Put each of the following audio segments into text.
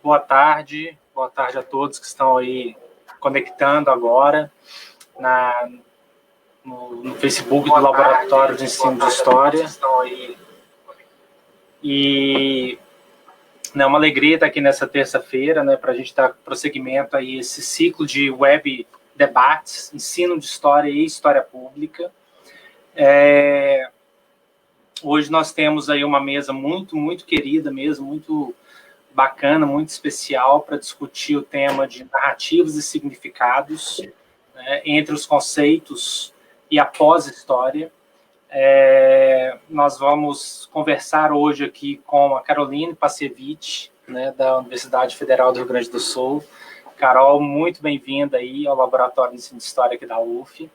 Boa tarde a todos que estão aí conectando agora no Facebook do Laboratório de Ensino de História. E é uma alegria estar aqui nessa terça-feira, né, para a gente dar prosseguimento a esse ciclo de web debates, ensino de história e história pública. Hoje nós temos aí uma mesa muito querida mesmo, muito bacana, muito especial para discutir o tema de narrativas e significados, né, entre os conceitos e a pós-história. Nós vamos conversar hoje aqui com a Caroline Pacievich, né, da Universidade Federal do Rio Grande do Sul. Carol, muito bem-vinda aí ao Laboratório de Ensino de História aqui da UF.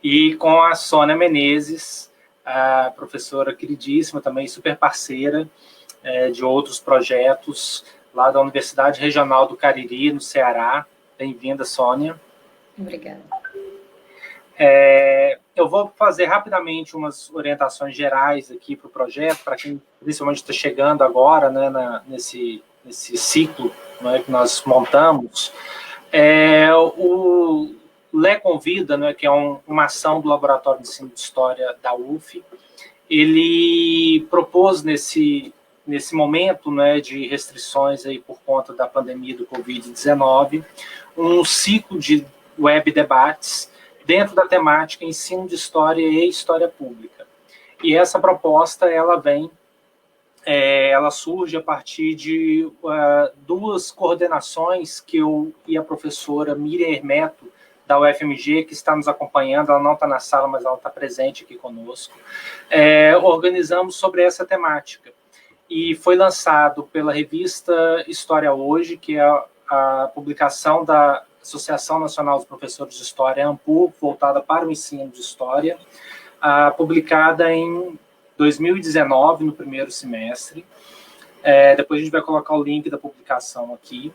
E com a Sônia Menezes, a professora queridíssima, também super parceira de outros projetos lá da Universidade Regional do Cariri, no Ceará. Bem-vinda, Sônia. Obrigada. Eu vou fazer rapidamente umas orientações gerais aqui para o projeto, para quem principalmente está chegando agora, né, nesse ciclo, né, que nós montamos. O LE Convida, né, que é uma ação do Laboratório de Ensino de História da UF, ele propôs nesse momento, né, de restrições aí por conta da pandemia do Covid-19, um ciclo de web debates dentro da temática ensino de história e história pública. E essa proposta, ela surge a partir de duas coordenações que eu e a professora Miriam Hermeto, da UFMG, que está nos acompanhando, ela não está na sala, mas ela está presente aqui conosco, organizamos sobre essa temática. E foi lançado pela revista História Hoje, que é a publicação da Associação Nacional dos Professores de História, ANPU, voltada para o ensino de história, publicada em 2019, no primeiro semestre. Depois a gente vai colocar o link da publicação aqui.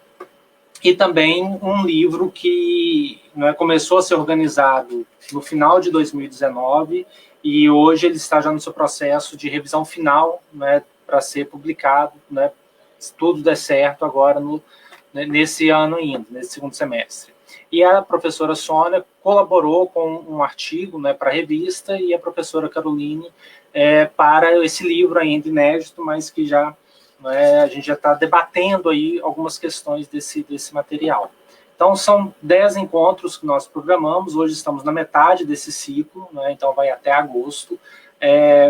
E também um livro que começou a ser organizado no final de 2019 e hoje ele está já no seu processo de revisão final, né, para ser publicado, né, se tudo der certo agora nesse ano ainda, nesse segundo semestre. E a professora Sônia colaborou com um artigo, né, para a revista, e a professora Caroline para esse livro ainda inédito, mas que já a gente já está debatendo aí algumas questões desse material. Então, são 10 encontros que nós programamos, hoje estamos na metade desse ciclo, né, então vai até agosto.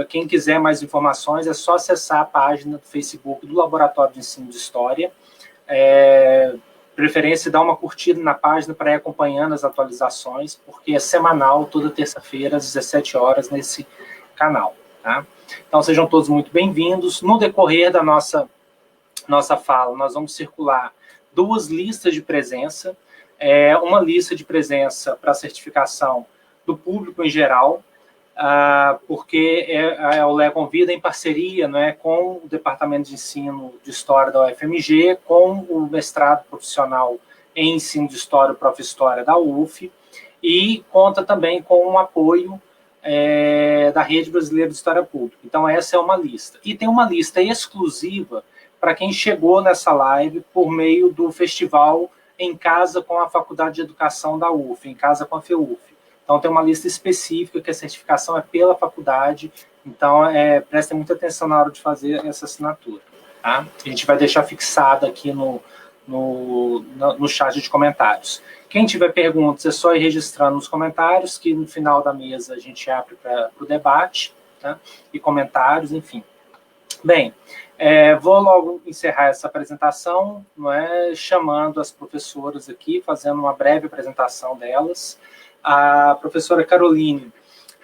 Quem quiser mais informações, é só acessar a página do Facebook do Laboratório de Ensino de História, preferência dar uma curtida na página para ir acompanhando as atualizações, porque é semanal, toda terça-feira, às 17 horas, nesse canal. Tá? Então, sejam todos muito bem-vindos. No decorrer da nossa fala, nós vamos circular duas listas de presença. Uma lista de presença para certificação do público em geral, porque o LE Convida em parceria, né, com o Departamento de Ensino de História da UFMG, com o mestrado profissional em Ensino de História, Prof. História da UF, e conta também com um apoio da Rede Brasileira de História Pública. Então, essa é uma lista. E tem uma lista exclusiva para quem chegou nessa live por meio do festival Em Casa com a Faculdade de Educação da UF, Em Casa com a FEUF. Então, tem uma lista específica que a certificação é pela faculdade, então prestem muita atenção na hora de fazer essa assinatura. Tá? A gente vai deixar fixado aqui no chat de comentários. Quem tiver perguntas, é só ir registrando nos comentários, que no final da mesa a gente abre para o debate, tá? E comentários, enfim. Bem, vou logo encerrar essa apresentação, chamando as professoras aqui, fazendo uma breve apresentação delas. A professora Caroline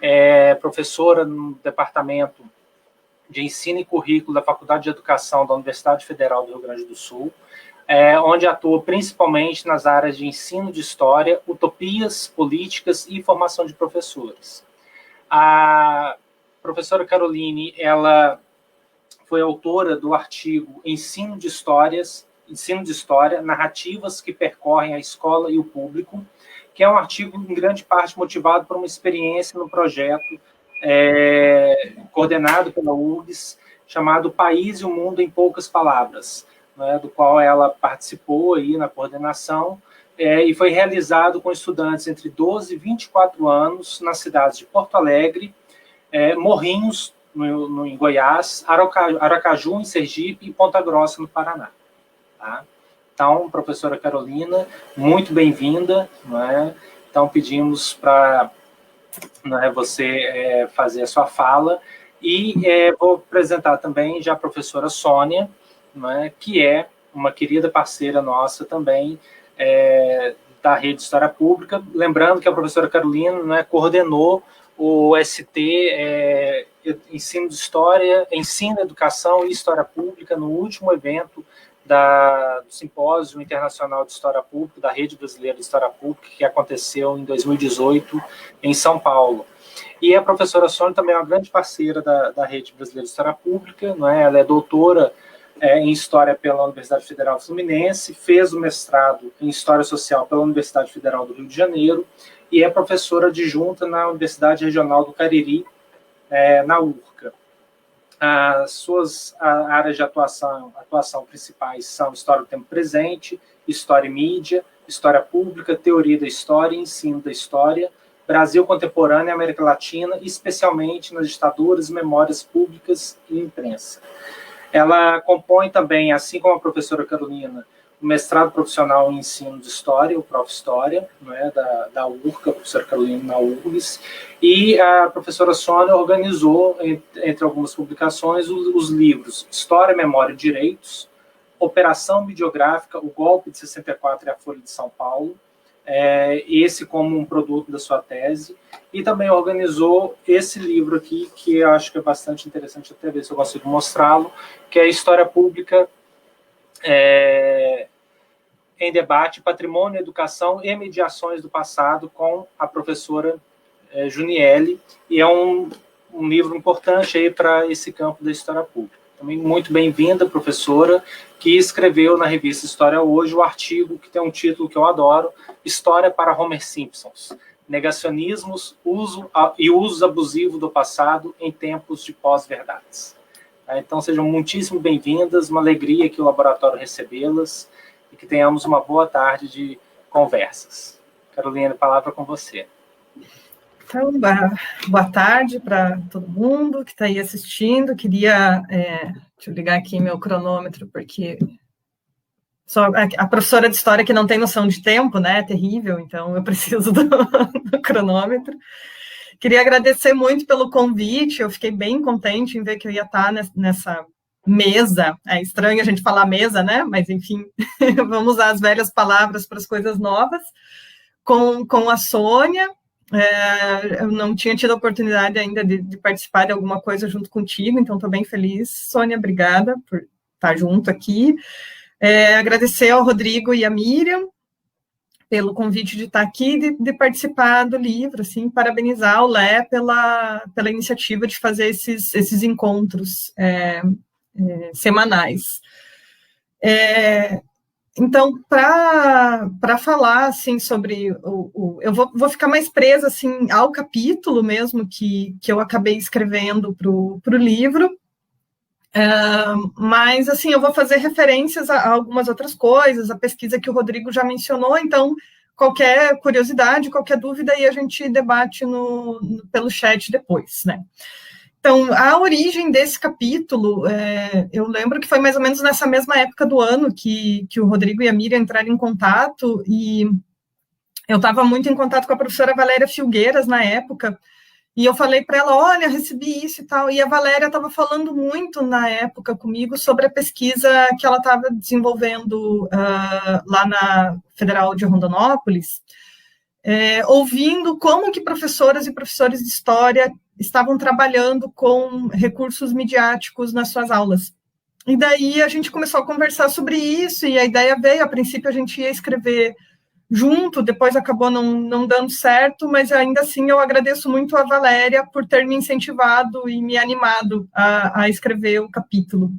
é professora no Departamento de Ensino e Currículo da Faculdade de Educação da Universidade Federal do Rio Grande do Sul, onde atua principalmente nas áreas de ensino de história, utopias, políticas e formação de professores. A professora Caroline, ela foi autora do artigo Ensino de História, Narrativas que Percorrem a Escola e o Público, que é um artigo, em grande parte, motivado por uma experiência no projeto coordenado pela URGS, chamado País e o Mundo em Poucas Palavras, né, do qual ela participou aí na coordenação, e foi realizado com estudantes entre 12 e 24 anos nas cidades de Porto Alegre, Morrinhos, em Goiás, Aracaju, em Sergipe, e Ponta Grossa, no Paraná. Tá? Então, professora Carolina, muito bem-vinda. Né? Então, pedimos para você fazer a sua fala. E vou apresentar também já a professora Sônia, né, que é uma querida parceira nossa também, da Rede História Pública. Lembrando que a professora Carolina, né, coordenou o ST Ensino de História, Ensino, Educação e História Pública no último evento do Simpósio Internacional de História Pública, da Rede Brasileira de História Pública, que aconteceu em 2018 em São Paulo. E a professora Sônia também é uma grande parceira da Rede Brasileira de História Pública, não é? Ela é doutora em História pela Universidade Federal Fluminense, fez o mestrado em História Social pela Universidade Federal do Rio de Janeiro e é professora adjunta na Universidade Regional do Cariri, na URCA. As suas áreas de atuação principais são História do Tempo Presente, História e Mídia, História Pública, Teoria da História e Ensino da História, Brasil Contemporâneo e América Latina, especialmente nas ditaduras, memórias públicas e imprensa. Ela compõe também, assim como a professora Carolina, o mestrado profissional em ensino de história, o Prof. História, né, da URCA, a professora Carolina na URGS, e a professora Sônia organizou, entre algumas publicações, os livros História, Memória e Direitos, Operação Bibliográfica, O Golpe de 64 e a Folha de São Paulo, esse como um produto da sua tese, e também organizou esse livro aqui, que eu acho que é bastante interessante, até ver se eu consigo mostrá-lo, que é História Pública em Debate, Patrimônio, Educação e Mediações do Passado, com a professora Juniele, e é um livro importante aí para esse campo da história pública. Também muito bem-vinda, professora, que escreveu na revista História Hoje o artigo que tem um título que eu adoro, História para Homer Simpsons, Negacionismos e Usos Abusivos do Passado em Tempos de Pós-Verdades. Então, sejam muitíssimo bem-vindas, uma alegria aqui o laboratório recebê-las e que tenhamos uma boa tarde de conversas. Carolina, a palavra é com você. Então, boa tarde para todo mundo que está aí assistindo. Queria, deixa eu ligar aqui meu cronômetro, porque só a professora de história que não tem noção de tempo, né, é terrível, então eu preciso do cronômetro. Queria agradecer muito pelo convite, eu fiquei bem contente em ver que eu ia estar nessa mesa. É estranho a gente falar mesa, né, mas enfim, vamos usar as velhas palavras para as coisas novas, com a Sônia. Eu não tinha tido a oportunidade ainda de participar de alguma coisa junto contigo, então estou bem feliz. Sônia, obrigada por estar junto aqui. Agradecer ao Rodrigo e à Miriam pelo convite de estar aqui, de participar do livro, assim, parabenizar o Lé pela iniciativa de fazer esses encontros semanais. Então, para falar assim sobre eu vou ficar mais presa assim ao capítulo mesmo que eu acabei escrevendo para o livro, mas assim eu vou fazer referências a algumas outras coisas, a pesquisa que o Rodrigo já mencionou. Então, qualquer curiosidade, qualquer dúvida, aí a gente debate pelo chat depois, né? Então, a origem desse capítulo, eu lembro que foi mais ou menos nessa mesma época do ano que o Rodrigo e a Miriam entraram em contato, e eu estava muito em contato com a professora Valéria Filgueiras na época, e eu falei para ela, olha, recebi isso e tal, e a Valéria estava falando muito na época comigo sobre a pesquisa que ela estava desenvolvendo lá na Federal de Rondonópolis, ouvindo como que professoras e professores de história estavam trabalhando com recursos midiáticos nas suas aulas. E daí a gente começou a conversar sobre isso, e a ideia veio, a princípio a gente ia escrever junto, depois acabou não dando certo, mas ainda assim eu agradeço muito a Valéria por ter me incentivado e me animado a escrever o capítulo.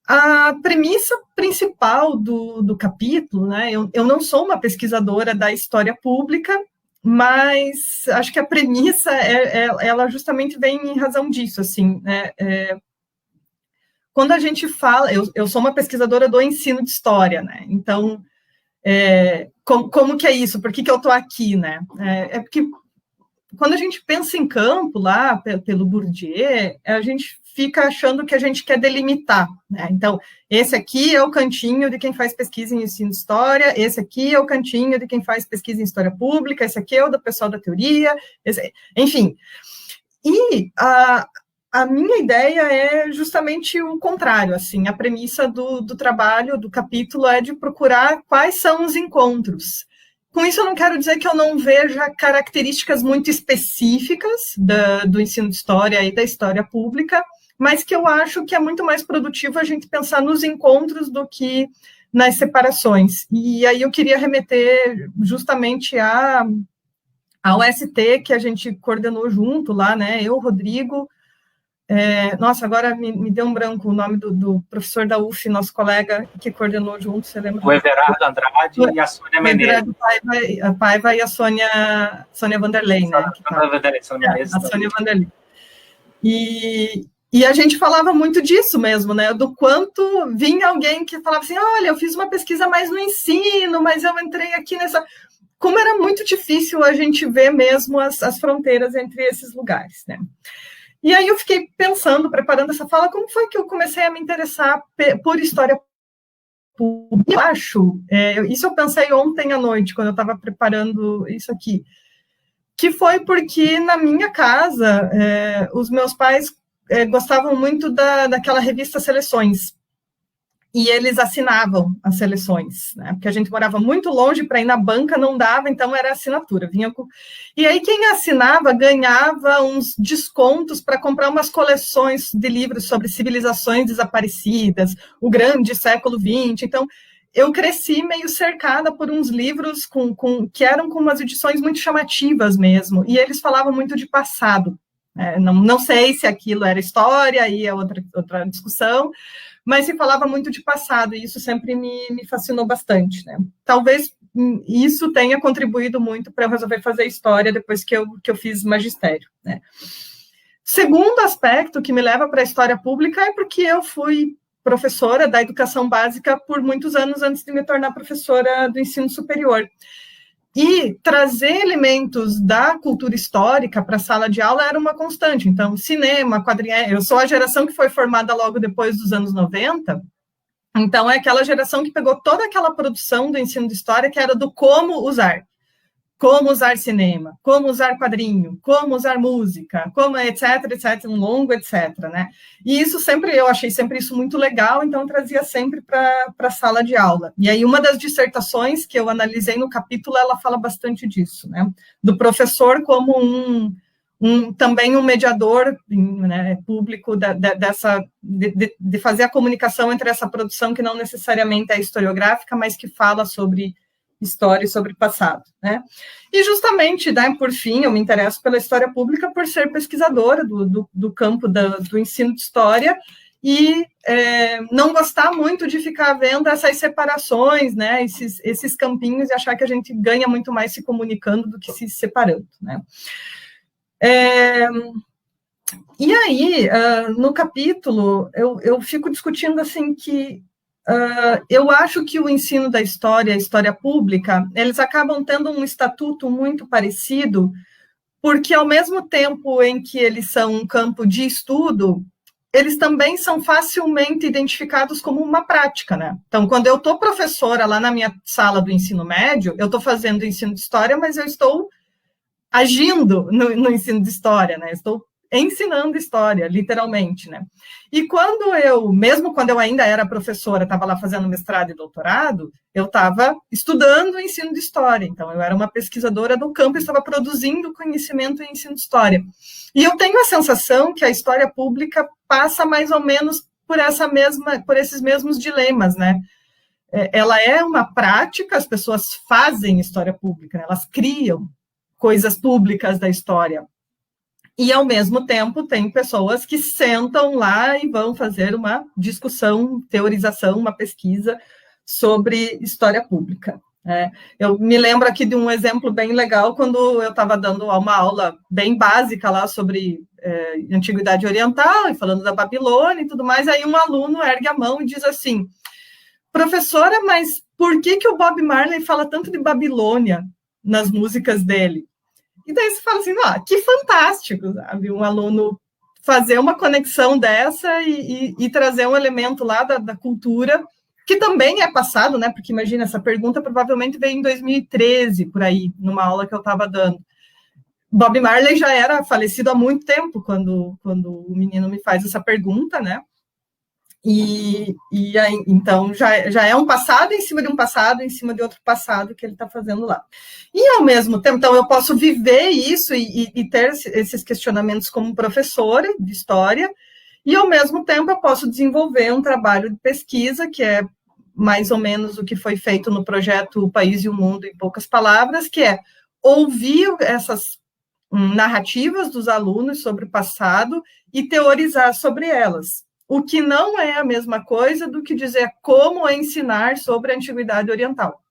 A premissa principal do capítulo, né, eu não sou uma pesquisadora da história pública, mas acho que a premissa, ela justamente vem em razão disso, assim, né, quando a gente fala, eu sou uma pesquisadora do ensino de história, né? Então, como que é isso? Por que eu estou aqui, né? Porque quando a gente pensa em campo lá, pelo Bourdieu, a gente fica achando que a gente quer delimitar, né? Então, esse aqui é o cantinho de quem faz pesquisa em ensino de história, esse aqui é o cantinho de quem faz pesquisa em história pública, esse aqui é o do pessoal da teoria, enfim. E a minha ideia é justamente o contrário, assim, a premissa do trabalho, do capítulo, é de procurar quais são os encontros. Com isso, eu não quero dizer que eu não veja características muito específicas do ensino de história e da história pública, mas que eu acho que é muito mais produtivo a gente pensar nos encontros do que nas separações. E aí eu queria remeter justamente ao ST, que a gente coordenou junto lá, né? Eu, Rodrigo, nossa, agora me deu um branco o nome do professor da UF, nosso colega que coordenou junto, você lembra? O Everardo Andrade e a Sônia Menezes. A Paiva e a Sônia Vanderlei, né? A Sônia Vanderlei. E a gente falava muito disso mesmo, né? Do quanto vinha alguém que falava assim, olha, eu fiz uma pesquisa mais no ensino, mas eu entrei aqui nessa... Como era muito difícil a gente ver mesmo as fronteiras entre esses lugares, né? E aí eu fiquei pensando, preparando essa fala, como foi que eu comecei a me interessar por história pública? Eu acho, isso eu pensei ontem à noite, quando eu estava preparando isso aqui, que foi porque na minha casa, os meus pais gostavam muito daquela revista Seleções, e eles assinavam as seleções, né? Porque a gente morava muito longe, para ir na banca não dava, então era assinatura. E aí quem assinava ganhava uns descontos para comprar umas coleções de livros sobre civilizações desaparecidas, o grande século XX. Então, eu cresci meio cercada por uns livros que eram com umas edições muito chamativas mesmo, e eles falavam muito de passado. Não sei se aquilo era história, aí é outra discussão, mas se falava muito de passado, e isso sempre me fascinou bastante, né? Talvez isso tenha contribuído muito para eu resolver fazer história depois que eu fiz magistério, né? Segundo aspecto que me leva para a história pública é porque eu fui professora da educação básica por muitos anos antes de me tornar professora do ensino superior. E trazer elementos da cultura histórica para a sala de aula era uma constante. Então, cinema, quadrinhos... Eu sou a geração que foi formada logo depois dos anos 90, então é aquela geração que pegou toda aquela produção do ensino de história que era do como usar cinema, como usar quadrinho, como usar música, como etc, um longo, etc, né? E isso eu achei sempre isso muito legal, então trazia sempre para a sala de aula. E aí uma das dissertações que eu analisei no capítulo, ela fala bastante disso, né? Do professor como também um mediador, né, público de fazer a comunicação entre essa produção que não necessariamente é historiográfica, mas que fala sobre história e sobre passado, né? E justamente, né, por fim, eu me interesso pela história pública por ser pesquisadora do campo do ensino de história e não gostar muito de ficar vendo essas separações, né, esses campinhos, e achar que a gente ganha muito mais se comunicando do que se separando, né? E aí, no capítulo, eu fico discutindo assim que eu acho que o ensino da história, a história pública, eles acabam tendo um estatuto muito parecido, porque ao mesmo tempo em que eles são um campo de estudo, eles também são facilmente identificados como uma prática, né? Então, quando eu estou professora lá na minha sala do ensino médio, eu estou fazendo ensino de história, mas eu estou agindo no ensino de história, né? Estou ensinando história, literalmente, né? E mesmo quando eu ainda era professora, estava lá fazendo mestrado e doutorado, eu estava estudando o ensino de história, então eu era uma pesquisadora do campo e estava produzindo conhecimento em ensino de história. E eu tenho a sensação que a história pública passa mais ou menos por esses mesmos dilemas, né? Ela é uma prática, as pessoas fazem história pública, né? Elas criam coisas públicas da história. E, ao mesmo tempo, tem pessoas que sentam lá e vão fazer uma discussão, teorização, uma pesquisa sobre história pública. Eu me lembro aqui de um exemplo bem legal, quando eu estava dando uma aula bem básica lá sobre Antiguidade Oriental, e falando da Babilônia e tudo mais, aí um aluno ergue a mão e diz assim: professora, mas por que o Bob Marley fala tanto de Babilônia nas músicas dele? E daí você fala assim, que fantástico, sabe? Um aluno fazer uma conexão dessa e trazer um elemento lá da cultura, que também é passado, né? Porque imagina, essa pergunta provavelmente veio em 2013, por aí, numa aula que eu estava dando. Bob Marley já era falecido há muito tempo quando o menino me faz essa pergunta, né? E aí, então, já é um passado em cima de um passado, em cima de outro passado que ele está fazendo lá. E, ao mesmo tempo, então, eu posso viver isso e ter esses questionamentos como professora de história, e, ao mesmo tempo, eu posso desenvolver um trabalho de pesquisa, que é mais ou menos o que foi feito no projeto O País e o Mundo, em poucas palavras, que é ouvir essas narrativas dos alunos sobre o passado e teorizar sobre elas. O que não é a mesma coisa do que dizer como ensinar sobre a Antiguidade Oriental,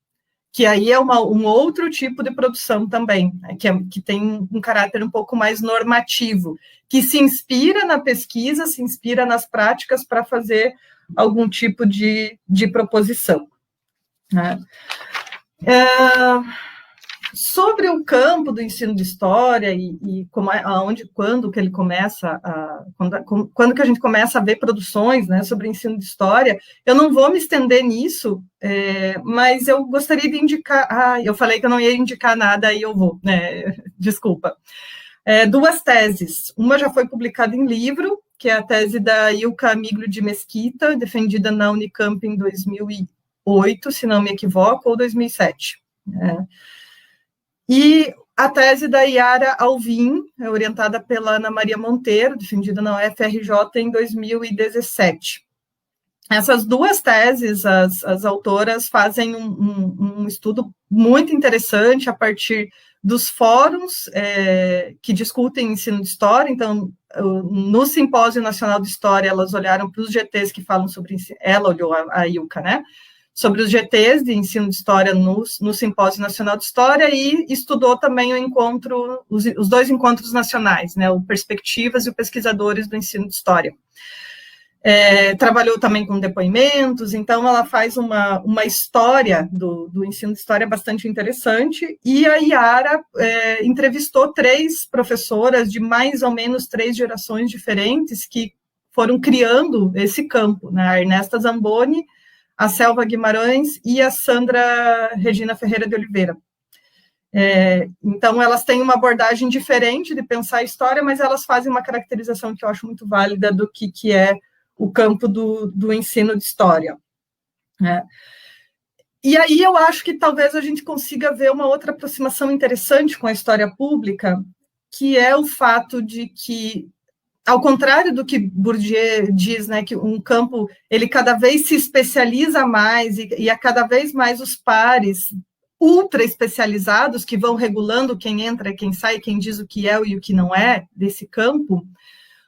que aí é um outro tipo de produção também, né, que tem um caráter um pouco mais normativo, que se inspira na pesquisa, se inspira nas práticas para fazer algum tipo de proposição. Né? Sobre o campo do ensino de história e quando que ele começa quando que a gente começa a ver produções, né, sobre ensino de história, eu não vou me estender nisso, mas eu gostaria de indicar. Eu falei que eu não ia indicar nada, aí eu vou, né? Desculpa. 2 teses. Uma já foi publicada em livro, que é a tese da Ilka Miglio de Mesquita, defendida na Unicamp em 2008, se não me equivoco, ou 2007. E a tese da Yara Alvim, orientada pela Ana Maria Monteiro, defendida na UFRJ em 2017. Essas 2 teses, as autoras fazem um estudo muito interessante a partir dos fóruns que discutem ensino de história. Então, no Simpósio Nacional de História, elas olharam para os GTs que falam sobre ensino. Ela olhou, a Ilka, né? Sobre os GTs de ensino de história no Simpósio Nacional de História e estudou também os 2 encontros nacionais, né, o Perspectivas e o Pesquisadores do Ensino de História. Trabalhou também com depoimentos, então ela faz uma história do ensino de história bastante interessante, e a Yara entrevistou 3 professoras de mais ou menos 3 gerações diferentes que foram criando esse campo, né, a Ernesta Zamboni, a Selva Guimarães e a Sandra Regina Ferreira de Oliveira. Então, elas têm uma abordagem diferente de pensar a história, mas elas fazem uma caracterização que eu acho muito válida do que é o campo do ensino de história. E aí eu acho que talvez a gente consiga ver uma outra aproximação interessante com a história pública, que é o fato de que, ao contrário do que Bourdieu diz, né, que um campo, ele cada vez se especializa mais e a cada vez mais os pares ultra especializados que vão regulando quem entra, quem sai, quem diz o que é e o que não é desse campo.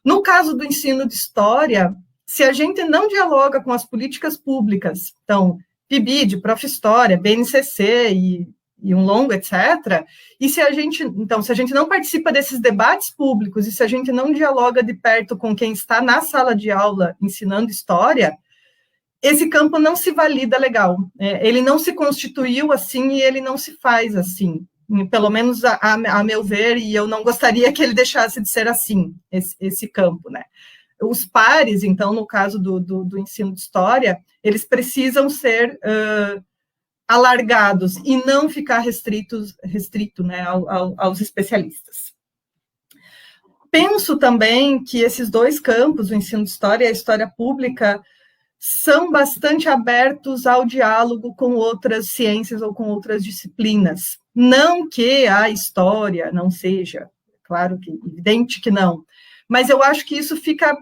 No caso do ensino de história, se a gente não dialoga com as políticas públicas, então, PIBID, Prof-História, BNCC e um longo, etc., e se a gente não participa desses debates públicos, e se a gente não dialoga de perto com quem está na sala de aula ensinando história, esse campo não se valida legal. Ele não se constituiu assim e ele não se faz assim, pelo menos a meu ver, e eu não gostaria que ele deixasse de ser assim, esse campo, né? Os pares, então, no caso do ensino de história, eles precisam ser alargados e não ficar restrito, né, aos especialistas. Penso também que esses 2 campos, o ensino de história e a história pública, são bastante abertos ao diálogo com outras ciências ou com outras disciplinas. Não que a história não seja, claro que evidente que não, mas eu acho que isso fica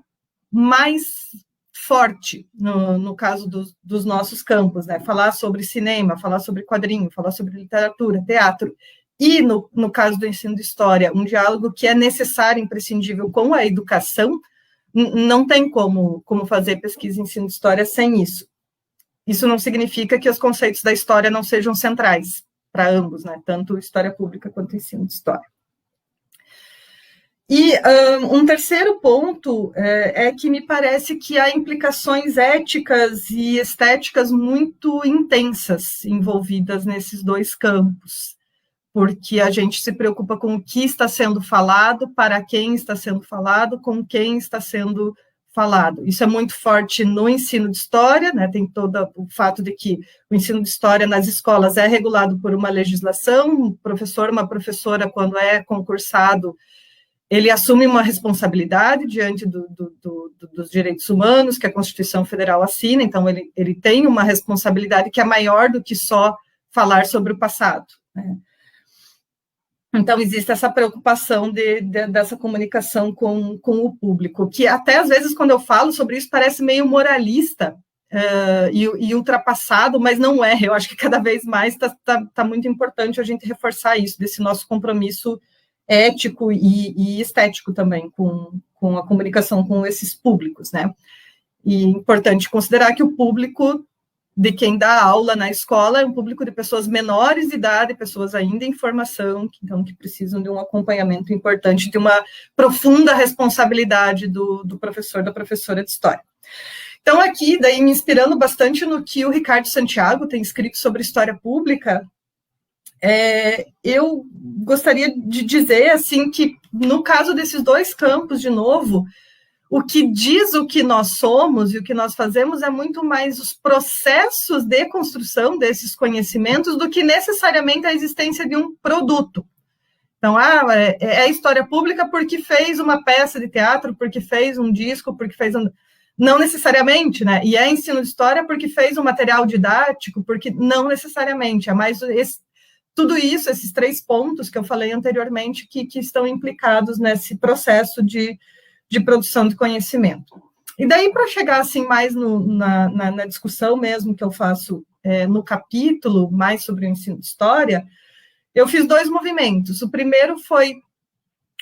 mais forte no caso dos nossos campos, né? Falar sobre cinema, falar sobre quadrinho, falar sobre literatura, teatro, e no caso do ensino de história, um diálogo que é necessário, imprescindível com a educação. Não tem como fazer pesquisa em ensino de história sem isso. isso não significa que os conceitos da história não sejam centrais para ambos, né? Tanto história pública quanto ensino de história. E um terceiro ponto é que me parece que há implicações éticas e estéticas muito intensas envolvidas nesses dois campos, porque a gente se preocupa com o que está sendo falado, para quem está sendo falado, com quem está sendo falado. Isso é muito forte no ensino de história, né? Tem todo o fato de que o ensino de história nas escolas é regulado por uma legislação, um professor, uma professora, quando é concursado, ele assume uma responsabilidade diante dos direitos humanos que a Constituição Federal assina, então ele tem uma responsabilidade que é maior do que só falar sobre o passado, né? Então, existe essa preocupação dessa comunicação com o público, que até às vezes, quando eu falo sobre isso, parece meio moralista e ultrapassado, mas não é. Eu acho que cada vez mais está muito importante a gente reforçar isso, desse nosso compromisso ético e estético também com a comunicação com esses públicos, né? E é importante considerar que o público de quem dá aula na escola é um público de pessoas menores de idade, pessoas ainda em formação, que precisam de um acompanhamento importante, de uma profunda responsabilidade do professor, da professora de história. Então, aqui, daí me inspirando bastante no que o Ricardo Santiago tem escrito sobre história pública, eu gostaria de dizer, assim, que no caso desses dois campos, de novo, o que diz o que nós somos e o que nós fazemos é muito mais os processos de construção desses conhecimentos do que necessariamente a existência de um produto. Então, é história pública porque fez uma peça de teatro, porque fez um disco, porque fez um... Não necessariamente, né? E é ensino de história porque fez um material didático, porque não necessariamente. É mais tudo isso, esses 3 pontos que eu falei anteriormente, que estão implicados nesse processo de produção de conhecimento. E daí, para chegar assim mais na discussão mesmo que eu faço no capítulo, mais sobre o ensino de história, eu fiz 2 movimentos. O primeiro foi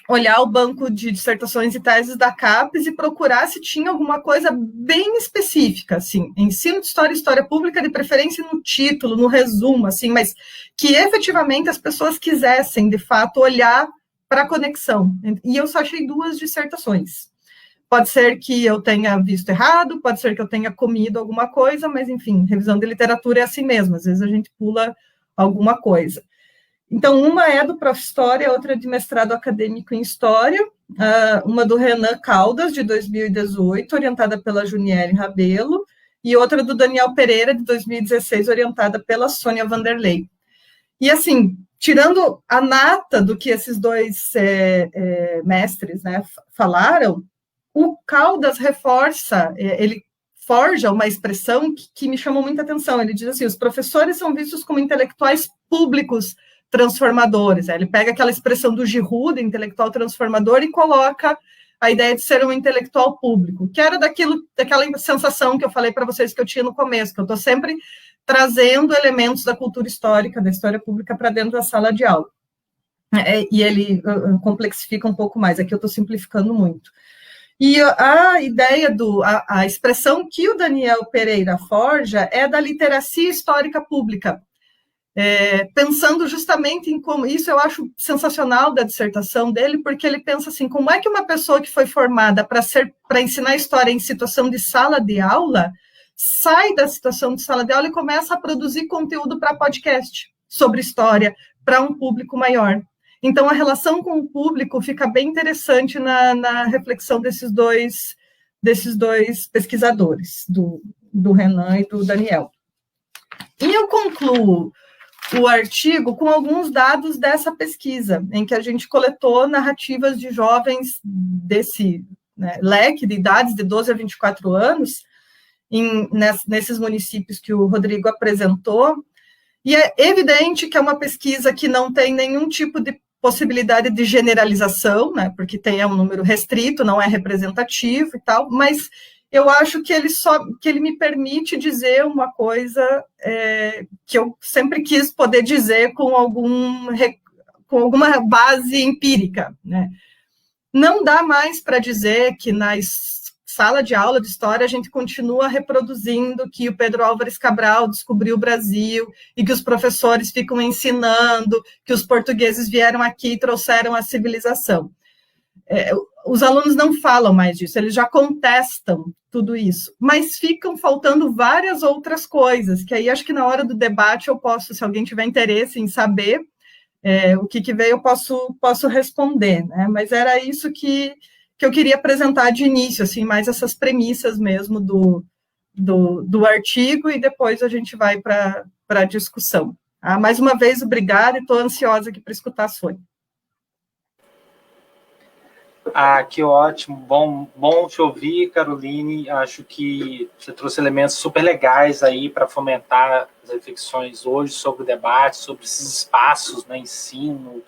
olhar o banco de dissertações e teses da CAPES e procurar se tinha alguma coisa bem específica, assim, ensino de história e história pública, de preferência no título, no resumo, assim, mas que efetivamente as pessoas quisessem, de fato, olhar para a conexão. E eu só achei 2 dissertações. Pode ser que eu tenha visto errado, pode ser que eu tenha comido alguma coisa, mas, enfim, revisão de literatura é assim mesmo, às vezes a gente pula alguma coisa. Então, uma é do Prof. História, outra é de mestrado acadêmico em História, uma do Renan Caldas, de 2018, orientada pela Juniele Rabelo, e outra do Daniel Pereira, de 2016, orientada pela Sônia Vanderlei. E, assim, tirando a nata do que esses 2 mestres, né, falaram, o Caldas reforça, ele forja uma expressão que me chamou muita atenção. Ele diz assim, os professores são vistos como intelectuais públicos transformadores. Ele pega aquela expressão do Giroud, intelectual transformador, e coloca a ideia de ser um intelectual público, que era daquela sensação que eu falei para vocês que eu tinha no começo, que eu estou sempre trazendo elementos da cultura histórica, da história pública, para dentro da sala de aula. E ele complexifica um pouco mais, aqui eu estou simplificando muito. E a ideia a expressão que o Daniel Pereira forja é da literacia histórica pública, pensando justamente em como, isso eu acho sensacional da dissertação dele, porque ele pensa assim, como é que uma pessoa que foi formada para ensinar história em situação de sala de aula, sai da situação de sala de aula e começa a produzir conteúdo para podcast sobre história, para um público maior. Então, a relação com o público fica bem interessante na reflexão desses dois pesquisadores, do Renan e do Daniel. E eu concluo o artigo com alguns dados dessa pesquisa, em que a gente coletou narrativas de jovens desse leque de idades de 12 a 24 anos, nesses municípios que o Rodrigo apresentou, e é evidente que é uma pesquisa que não tem nenhum tipo de possibilidade de generalização, né, porque tem um número restrito, não é representativo e tal, mas eu acho que ele me permite dizer uma coisa que eu sempre quis poder dizer com alguma base empírica, né? Não dá mais para dizer que nas sala de aula de história, a gente continua reproduzindo que o Pedro Álvares Cabral descobriu o Brasil e que os professores ficam ensinando que os portugueses vieram aqui e trouxeram a civilização. Os alunos não falam mais disso, eles já contestam tudo isso, mas ficam faltando várias outras coisas, que aí acho que na hora do debate eu posso, se alguém tiver interesse em saber o que veio, eu posso responder, né? Mas era isso que eu queria apresentar de início, assim, mais essas premissas mesmo do artigo, e depois a gente vai para a discussão. Mais uma vez, obrigada, e estou ansiosa aqui para escutar a Sônia. Que ótimo, bom te ouvir, Caroline. Acho que você trouxe elementos super legais aí para fomentar as reflexões hoje sobre o debate, sobre esses espaços, né, ensino,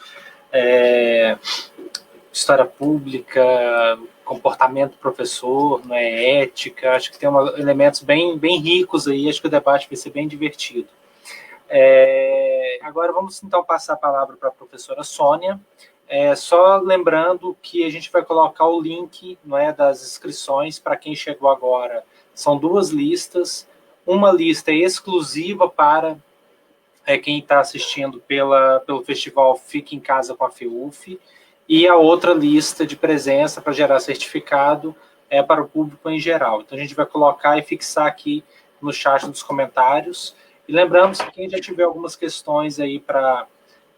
história pública, comportamento do professor, né, ética. Acho que tem elementos bem ricos aí, acho que o debate vai ser bem divertido. Agora vamos então passar a palavra para a professora Sônia. Só lembrando que a gente vai colocar o link, não é, das inscrições para quem chegou agora. São 2 listas. Uma lista é exclusiva para quem está assistindo pelo festival Fique em Casa com a FEUF, e a outra lista de presença para gerar certificado é para o público em geral. Então a gente vai colocar e fixar aqui no chat dos comentários. E lembramos que quem já tiver algumas questões aí para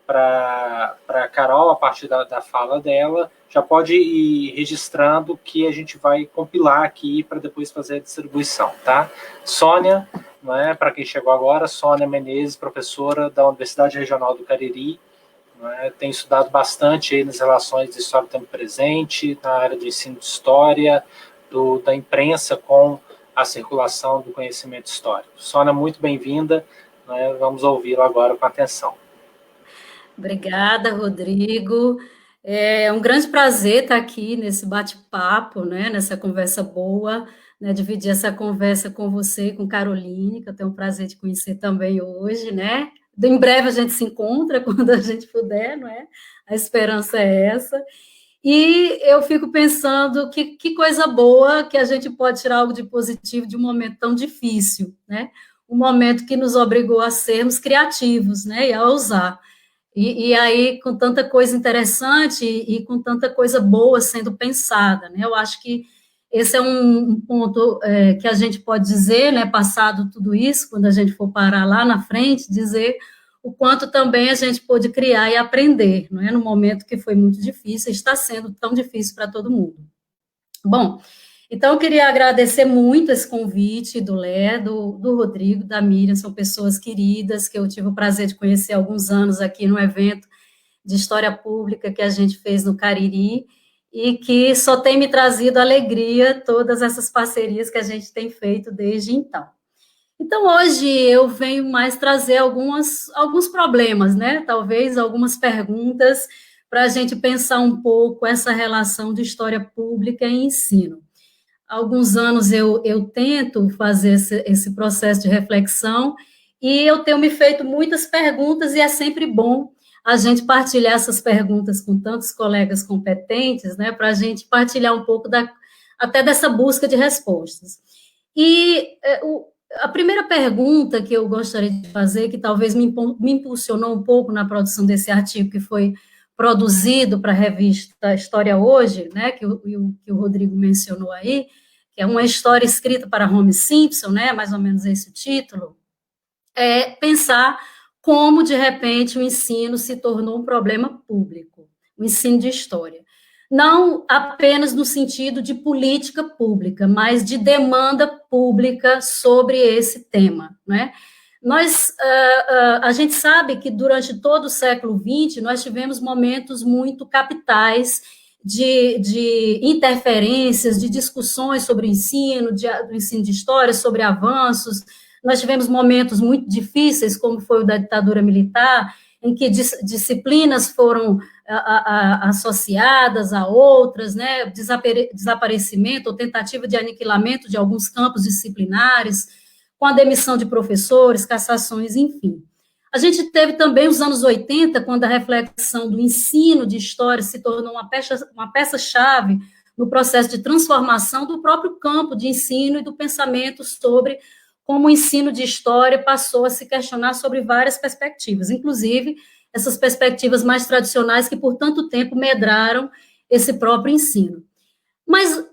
a Carol, a partir da fala dela, já pode ir registrando, que a gente vai compilar aqui para depois fazer a distribuição, tá? Sônia, né, para quem chegou agora, Sônia Menezes, professora da Universidade Regional do Cariri, né, tem estudado bastante aí nas relações de história do tempo presente, na área do ensino de história, da imprensa com a circulação do conhecimento histórico. Sônia, muito bem-vinda, né, vamos ouvi-la agora com atenção. Obrigada, Rodrigo. É um grande prazer estar aqui nesse bate-papo, né, nessa conversa boa, né, dividir essa conversa com você, com Caroline, que eu tenho o prazer de conhecer também hoje, né? Em breve a gente se encontra, quando a gente puder, não é? A esperança é essa. E eu fico pensando que coisa boa que a gente pode tirar algo de positivo de um momento tão difícil, né? Um momento que nos obrigou a sermos criativos, né, e a ousar. E aí, com tanta coisa interessante e com tanta coisa boa sendo pensada, né? Eu acho que esse é um ponto que a gente pode dizer, né, passado tudo isso, quando a gente for parar lá na frente, dizer o quanto também a gente pôde criar e aprender, não é? No momento que foi muito difícil, está sendo tão difícil para todo mundo. Bom, então eu queria agradecer muito esse convite do Lé, do Rodrigo, da Miriam, são pessoas queridas, que eu tive o prazer de conhecer há alguns anos aqui no evento de História Pública que a gente fez no Cariri, e que só tem me trazido alegria todas essas parcerias que a gente tem feito desde então. Então, hoje eu venho mais trazer alguns problemas, né? Talvez algumas perguntas para a gente pensar um pouco essa relação de história pública e ensino. Há alguns anos eu tento fazer esse processo de reflexão e eu tenho me feito muitas perguntas, e é sempre bom a gente partilhar essas perguntas com tantos colegas competentes, né, para a gente partilhar um pouco até dessa busca de respostas. E a primeira pergunta que eu gostaria de fazer, que talvez me impulsionou um pouco na produção desse artigo que foi produzido para a revista História Hoje, né, que o Rodrigo mencionou aí, que é uma história escrita para Homer Simpson, né, mais ou menos esse o título, é pensar como, de repente, o ensino se tornou um problema público, o ensino de história. Não apenas no sentido de política pública, mas de demanda pública sobre esse tema, né? A gente sabe que durante todo o século XX nós tivemos momentos muito capitais de interferências, de discussões sobre o ensino, do ensino de história, sobre avanços. Nós tivemos momentos muito difíceis, como foi o da ditadura militar, em que disciplinas foram associadas a outras, né? Desaparecimento ou tentativa de aniquilamento de alguns campos disciplinares, com a demissão de professores, cassações, enfim. A gente teve também os anos 80, quando a reflexão do ensino de história se tornou uma peça-chave no processo de transformação do próprio campo de ensino e do pensamento sobre como o ensino de história passou a se questionar sobre várias perspectivas, inclusive essas perspectivas mais tradicionais que por tanto tempo medraram esse próprio ensino. Mas,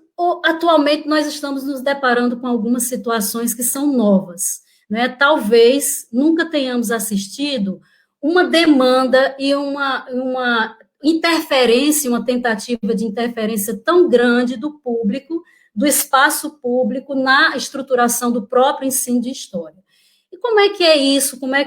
atualmente, nós estamos nos deparando com algumas situações que são novas, né? Talvez nunca tenhamos assistido uma demanda e uma interferência, uma tentativa de interferência tão grande do público, do espaço público, na estruturação do próprio ensino de história. E como é que é isso? Como é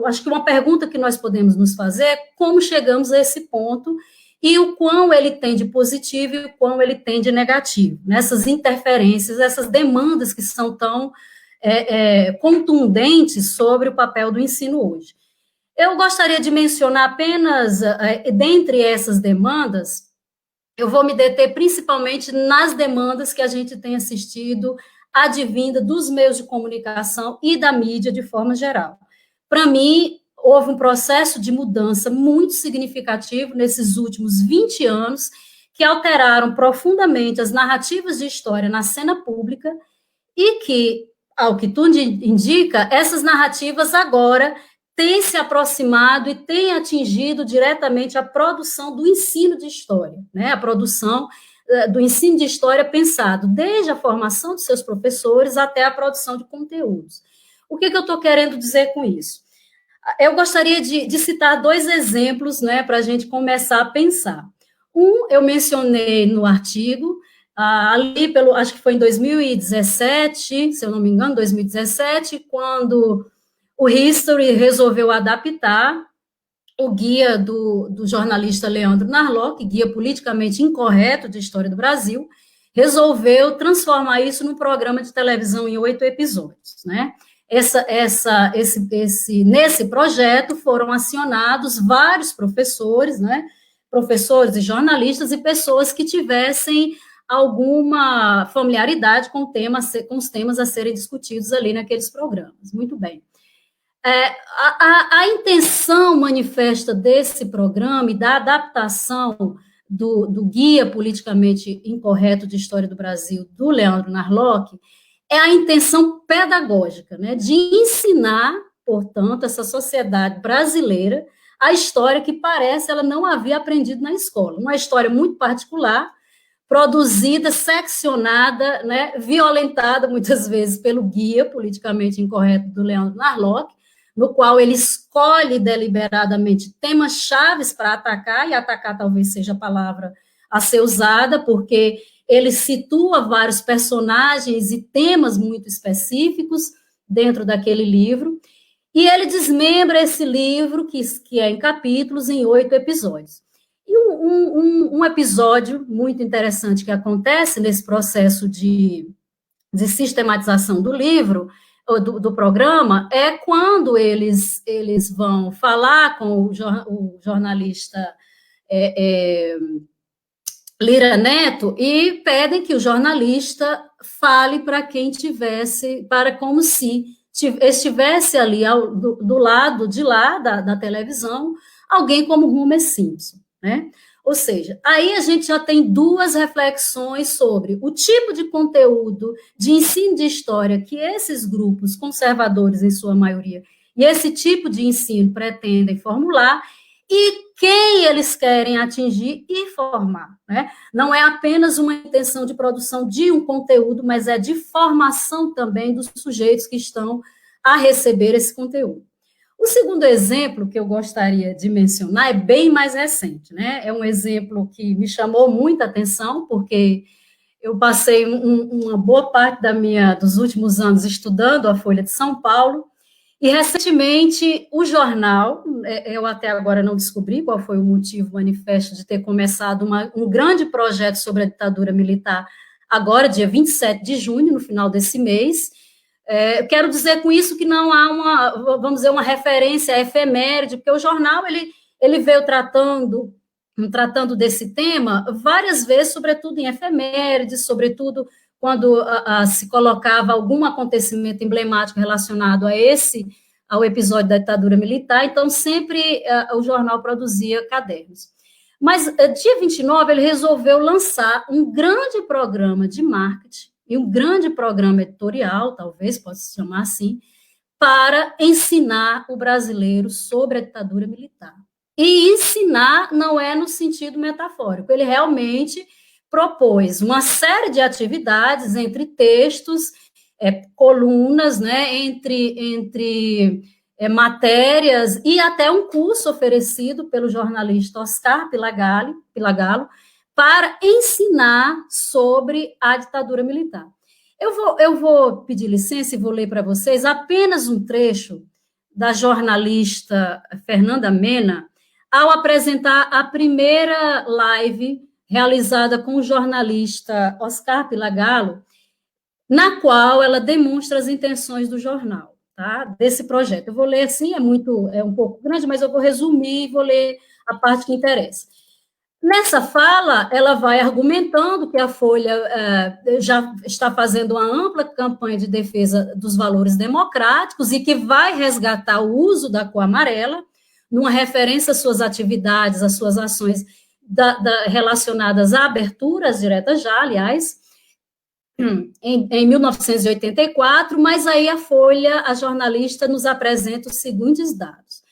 acho que uma pergunta que nós podemos nos fazer é como chegamos a esse ponto e o quão ele tem de positivo e o quão ele tem de negativo, nessas interferências, essas demandas que são tão contundentes sobre o papel do ensino hoje. Eu gostaria de mencionar apenas, dentre essas demandas, eu vou me deter principalmente nas demandas que a gente tem assistido advinda dos meios de comunicação e da mídia de forma geral. Para mim, houve um processo de mudança muito significativo nesses últimos 20 anos, que alteraram profundamente as narrativas de história na cena pública e que, ao que tudo indica, essas narrativas agora têm se aproximado e têm atingido diretamente a produção do ensino de história, né? A produção do ensino de história pensado desde a formação de seus professores até a produção de conteúdos. O que eu estou querendo dizer com isso? Eu gostaria de citar 2 exemplos, né, para a gente começar a pensar. Eu mencionei no artigo, ali acho que foi em 2017, se eu não me engano, 2017, quando o History resolveu adaptar o guia do jornalista Leandro Narlock, guia politicamente incorreto de história do Brasil, resolveu transformar isso num programa de televisão em 8 episódios, né? Nesse projeto foram acionados vários professores, né? Professores e jornalistas e pessoas que tivessem alguma familiaridade com os temas a serem discutidos ali naqueles programas. Muito bem. A intenção manifesta desse programa e da adaptação do guia politicamente incorreto de história do Brasil, do Leandro Narlock, é a intenção pedagógica, né, de ensinar, portanto, essa sociedade brasileira a história que parece ela não havia aprendido na escola. Uma história muito particular, produzida, seccionada, né, violentada muitas vezes pelo guia politicamente incorreto do Leandro Narlock, no qual ele escolhe deliberadamente temas chaves para atacar, e atacar talvez seja a palavra a ser usada, porque ele situa vários personagens e temas muito específicos dentro daquele livro, e ele desmembra esse livro, que é em capítulos, em 8 episódios. E um episódio muito interessante que acontece nesse processo de sistematização do livro, do programa, é quando eles vão falar com o jornalista Lira Neto e pedem que o jornalista fale para quem tivesse, como se estivesse ali do lado de lá da televisão, alguém como Homer Simpson, né? Ou seja, aí a gente já tem 2 reflexões sobre o tipo de conteúdo de ensino de história que esses grupos conservadores, em sua maioria, e esse tipo de ensino pretendem formular e quem eles querem atingir e formar, né? Não é apenas uma intenção de produção de um conteúdo, mas é de formação também dos sujeitos que estão a receber esse conteúdo. O segundo exemplo que eu gostaria de mencionar é bem mais recente, né? É um exemplo que me chamou muita atenção, porque eu passei uma boa parte dos últimos anos estudando a Folha de São Paulo, e recentemente o jornal, eu até agora não descobri qual foi o motivo manifesto de ter começado um grande projeto sobre a ditadura militar, agora, dia 27 de junho, no final desse mês. Quero dizer com isso que não há vamos dizer, uma referência efeméride, porque o jornal ele veio tratando desse tema várias vezes, sobretudo em efemérides, sobretudo quando se colocava algum acontecimento emblemático relacionado ao episódio da ditadura militar, então sempre o jornal produzia cadernos. Mas, dia 29, ele resolveu lançar um grande programa de marketing e um grande programa editorial, talvez possa se chamar assim, para ensinar o brasileiro sobre a ditadura militar. E ensinar não é no sentido metafórico, ele realmente propôs uma série de atividades entre textos, colunas, né, entre matérias e até um curso oferecido pelo jornalista Oscar Pilagalo para ensinar sobre a ditadura militar. Eu vou pedir licença e vou ler para vocês apenas um trecho da jornalista Fernanda Mena, ao apresentar a primeira live realizada com o jornalista Oscar Pilagalo, na qual ela demonstra as intenções do jornal, tá? Desse projeto. Eu vou ler assim, é um pouco grande, mas eu vou resumir e vou ler a parte que interessa. Nessa fala, ela vai argumentando que a Folha já está fazendo uma ampla campanha de defesa dos valores democráticos e que vai resgatar o uso da cor amarela, numa referência às suas atividades, às suas ações relacionadas a aberturas diretas já, aliás, em 1984, mas aí a Folha, a jornalista, nos apresenta os seguintes dados.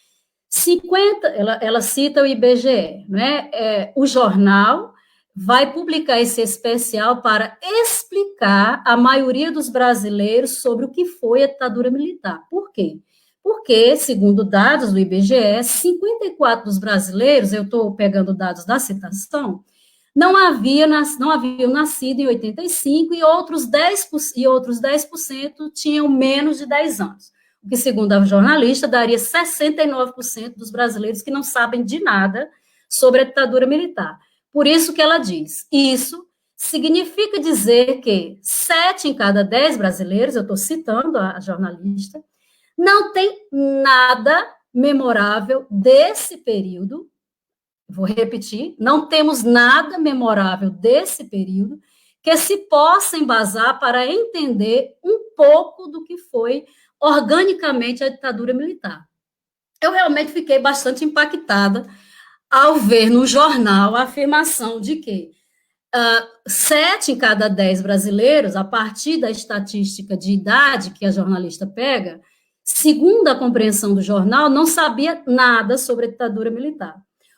Ela cita o IBGE, né? O jornal vai publicar esse especial para explicar a maioria dos brasileiros sobre o que foi a ditadura militar. Por quê? Porque, segundo dados do IBGE, 54% dos brasileiros, eu estou pegando dados da citação, não haviam nascido em 85 e outros 10% tinham menos de 10 anos. O que, segundo a jornalista, daria 69% dos brasileiros que não sabem de nada sobre a ditadura militar. Por isso que ela diz, isso significa dizer que 7 em cada 10 brasileiros, eu estou citando a jornalista, não tem nada memorável desse período. Vou repetir, não temos nada memorável desse período que se possa embasar para entender um pouco do que foi organicamente a ditadura militar. Eu realmente fiquei bastante impactada ao ver no jornal a afirmação de que 7 em cada 10 brasileiros, a partir da estatística de idade que a jornalista pega, segundo a compreensão do jornal, não sabia nada sobre a ditadura militar.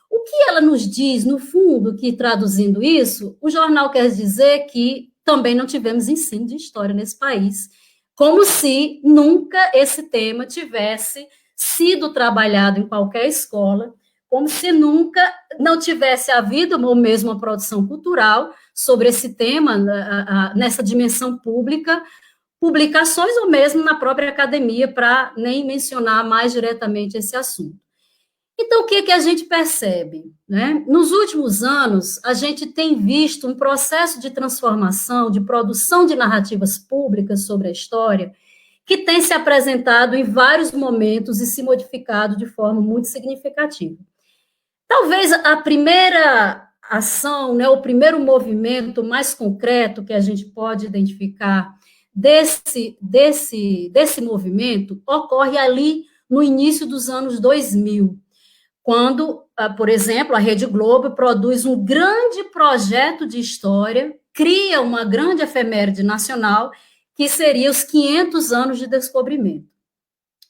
O que ela nos diz, no fundo, que traduzindo isso, o jornal quer dizer que também não tivemos ensino de história nesse país, como se nunca esse tema tivesse sido trabalhado em qualquer escola, como se nunca não tivesse havido ou mesmo uma produção cultural sobre esse tema, nessa dimensão pública, publicações ou mesmo na própria academia, para nem mencionar mais diretamente esse assunto. Então, o que a gente percebe, né? Nos últimos anos, a gente tem visto um processo de transformação, de produção de narrativas públicas sobre a história, que tem se apresentado em vários momentos e se modificado de forma muito significativa. Talvez a primeira ação, né, o primeiro movimento mais concreto que a gente pode identificar desse movimento ocorre ali no início dos anos 2000, quando, por exemplo, a Rede Globo produz um grande projeto de história, cria uma grande efeméride nacional, que seria os 500 anos de descobrimento.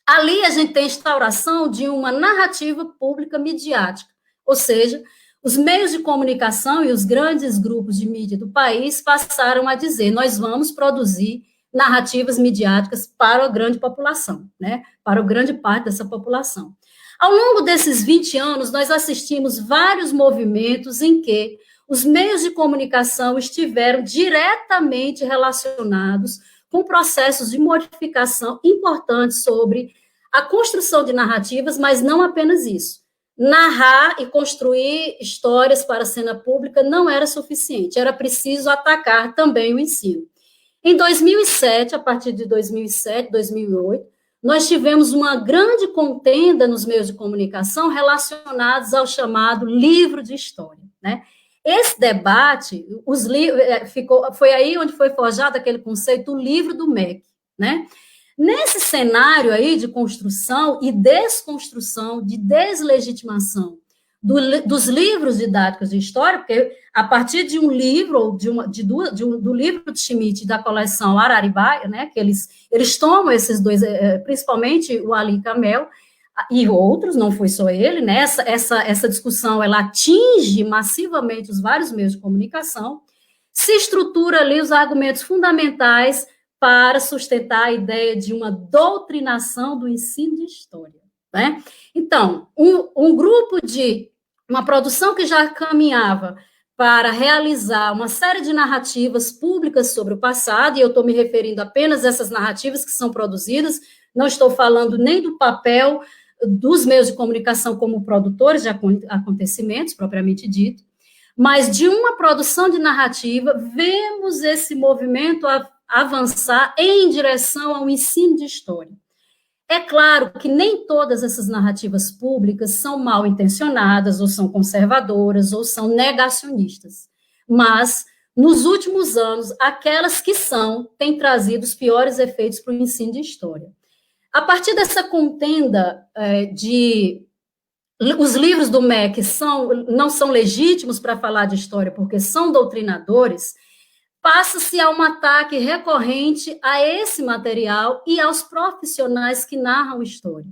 Ali a gente tem a instauração de uma narrativa pública midiática, ou seja, os meios de comunicação e os grandes grupos de mídia do país passaram a dizer, nós vamos produzir narrativas midiáticas para a grande população, né? Para a grande parte dessa população. Ao longo desses 20 anos, nós assistimos vários movimentos em que os meios de comunicação estiveram diretamente relacionados com processos de modificação importantes sobre a construção de narrativas, mas não apenas isso. Narrar e construir histórias para a cena pública não era suficiente, era preciso atacar também o ensino. Em 2007, a partir de 2007, 2008, nós tivemos uma grande contenda nos meios de comunicação relacionados ao chamado livro de história, né? Esse debate, foi aí onde foi forjado aquele conceito, o livro do MEC, né? Nesse cenário aí de construção e desconstrução, de deslegitimação dos livros didáticos de história, porque a partir de um livro, ou do livro de Schmidt, da coleção Araribá, né, que eles tomam esses dois, principalmente o Ali Camel, e outros, não foi só ele, né, essa discussão, ela atinge massivamente os vários meios de comunicação, se estrutura ali os argumentos fundamentais para sustentar a ideia de uma doutrinação do ensino de história, né? Então, uma produção que já caminhava para realizar uma série de narrativas públicas sobre o passado, e eu estou me referindo apenas a essas narrativas que são produzidas, não estou falando nem do papel dos meios de comunicação como produtores de acontecimentos, propriamente dito, mas de uma produção de narrativa, vemos esse movimento avançar em direção ao ensino de história. É claro que nem todas essas narrativas públicas são mal intencionadas, ou são conservadoras, ou são negacionistas, mas, nos últimos anos, aquelas que têm trazido os piores efeitos para o ensino de história. A partir dessa contenda os livros do MEC não são legítimos para falar de história, porque são doutrinadores, passa-se a um ataque recorrente a esse material e aos profissionais que narram história.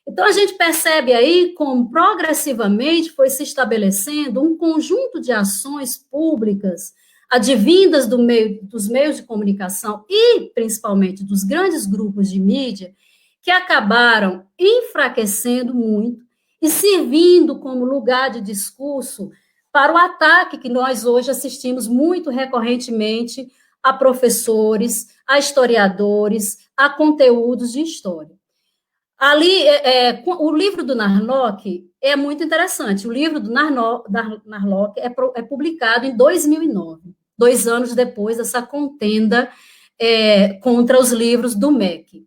Então, a gente percebe aí como progressivamente foi se estabelecendo um conjunto de ações públicas advindas dos meios de comunicação e, principalmente, dos grandes grupos de mídia, que acabaram enfraquecendo muito e servindo como lugar de discurso para o ataque que nós hoje assistimos muito recorrentemente a professores, a historiadores, a conteúdos de história. Ali, o livro do Narlock é muito interessante. O livro do Narlock é publicado em 2009, 2 anos depois dessa contenda contra os livros do MEC.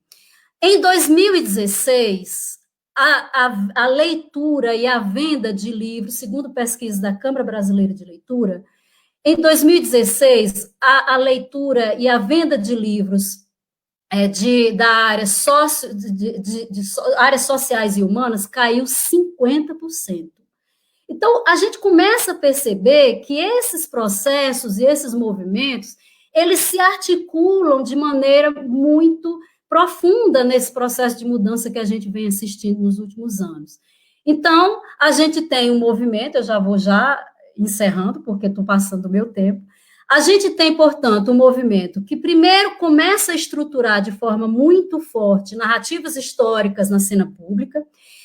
Em 2016, a leitura e a venda de livros, segundo pesquisa da Câmara Brasileira de Leitura, em 2016, a leitura e a venda de livros da área áreas sociais e humanas caiu 50%. Então, a gente começa a perceber que esses processos e esses movimentos, eles se articulam de maneira muito profunda nesse processo de mudança que a gente vem assistindo nos últimos anos. Então, a gente tem um movimento, eu já vou encerrando, porque estou passando o meu tempo. A gente tem, portanto, um movimento que primeiro começa a estruturar de forma muito forte narrativas históricas na cena pública.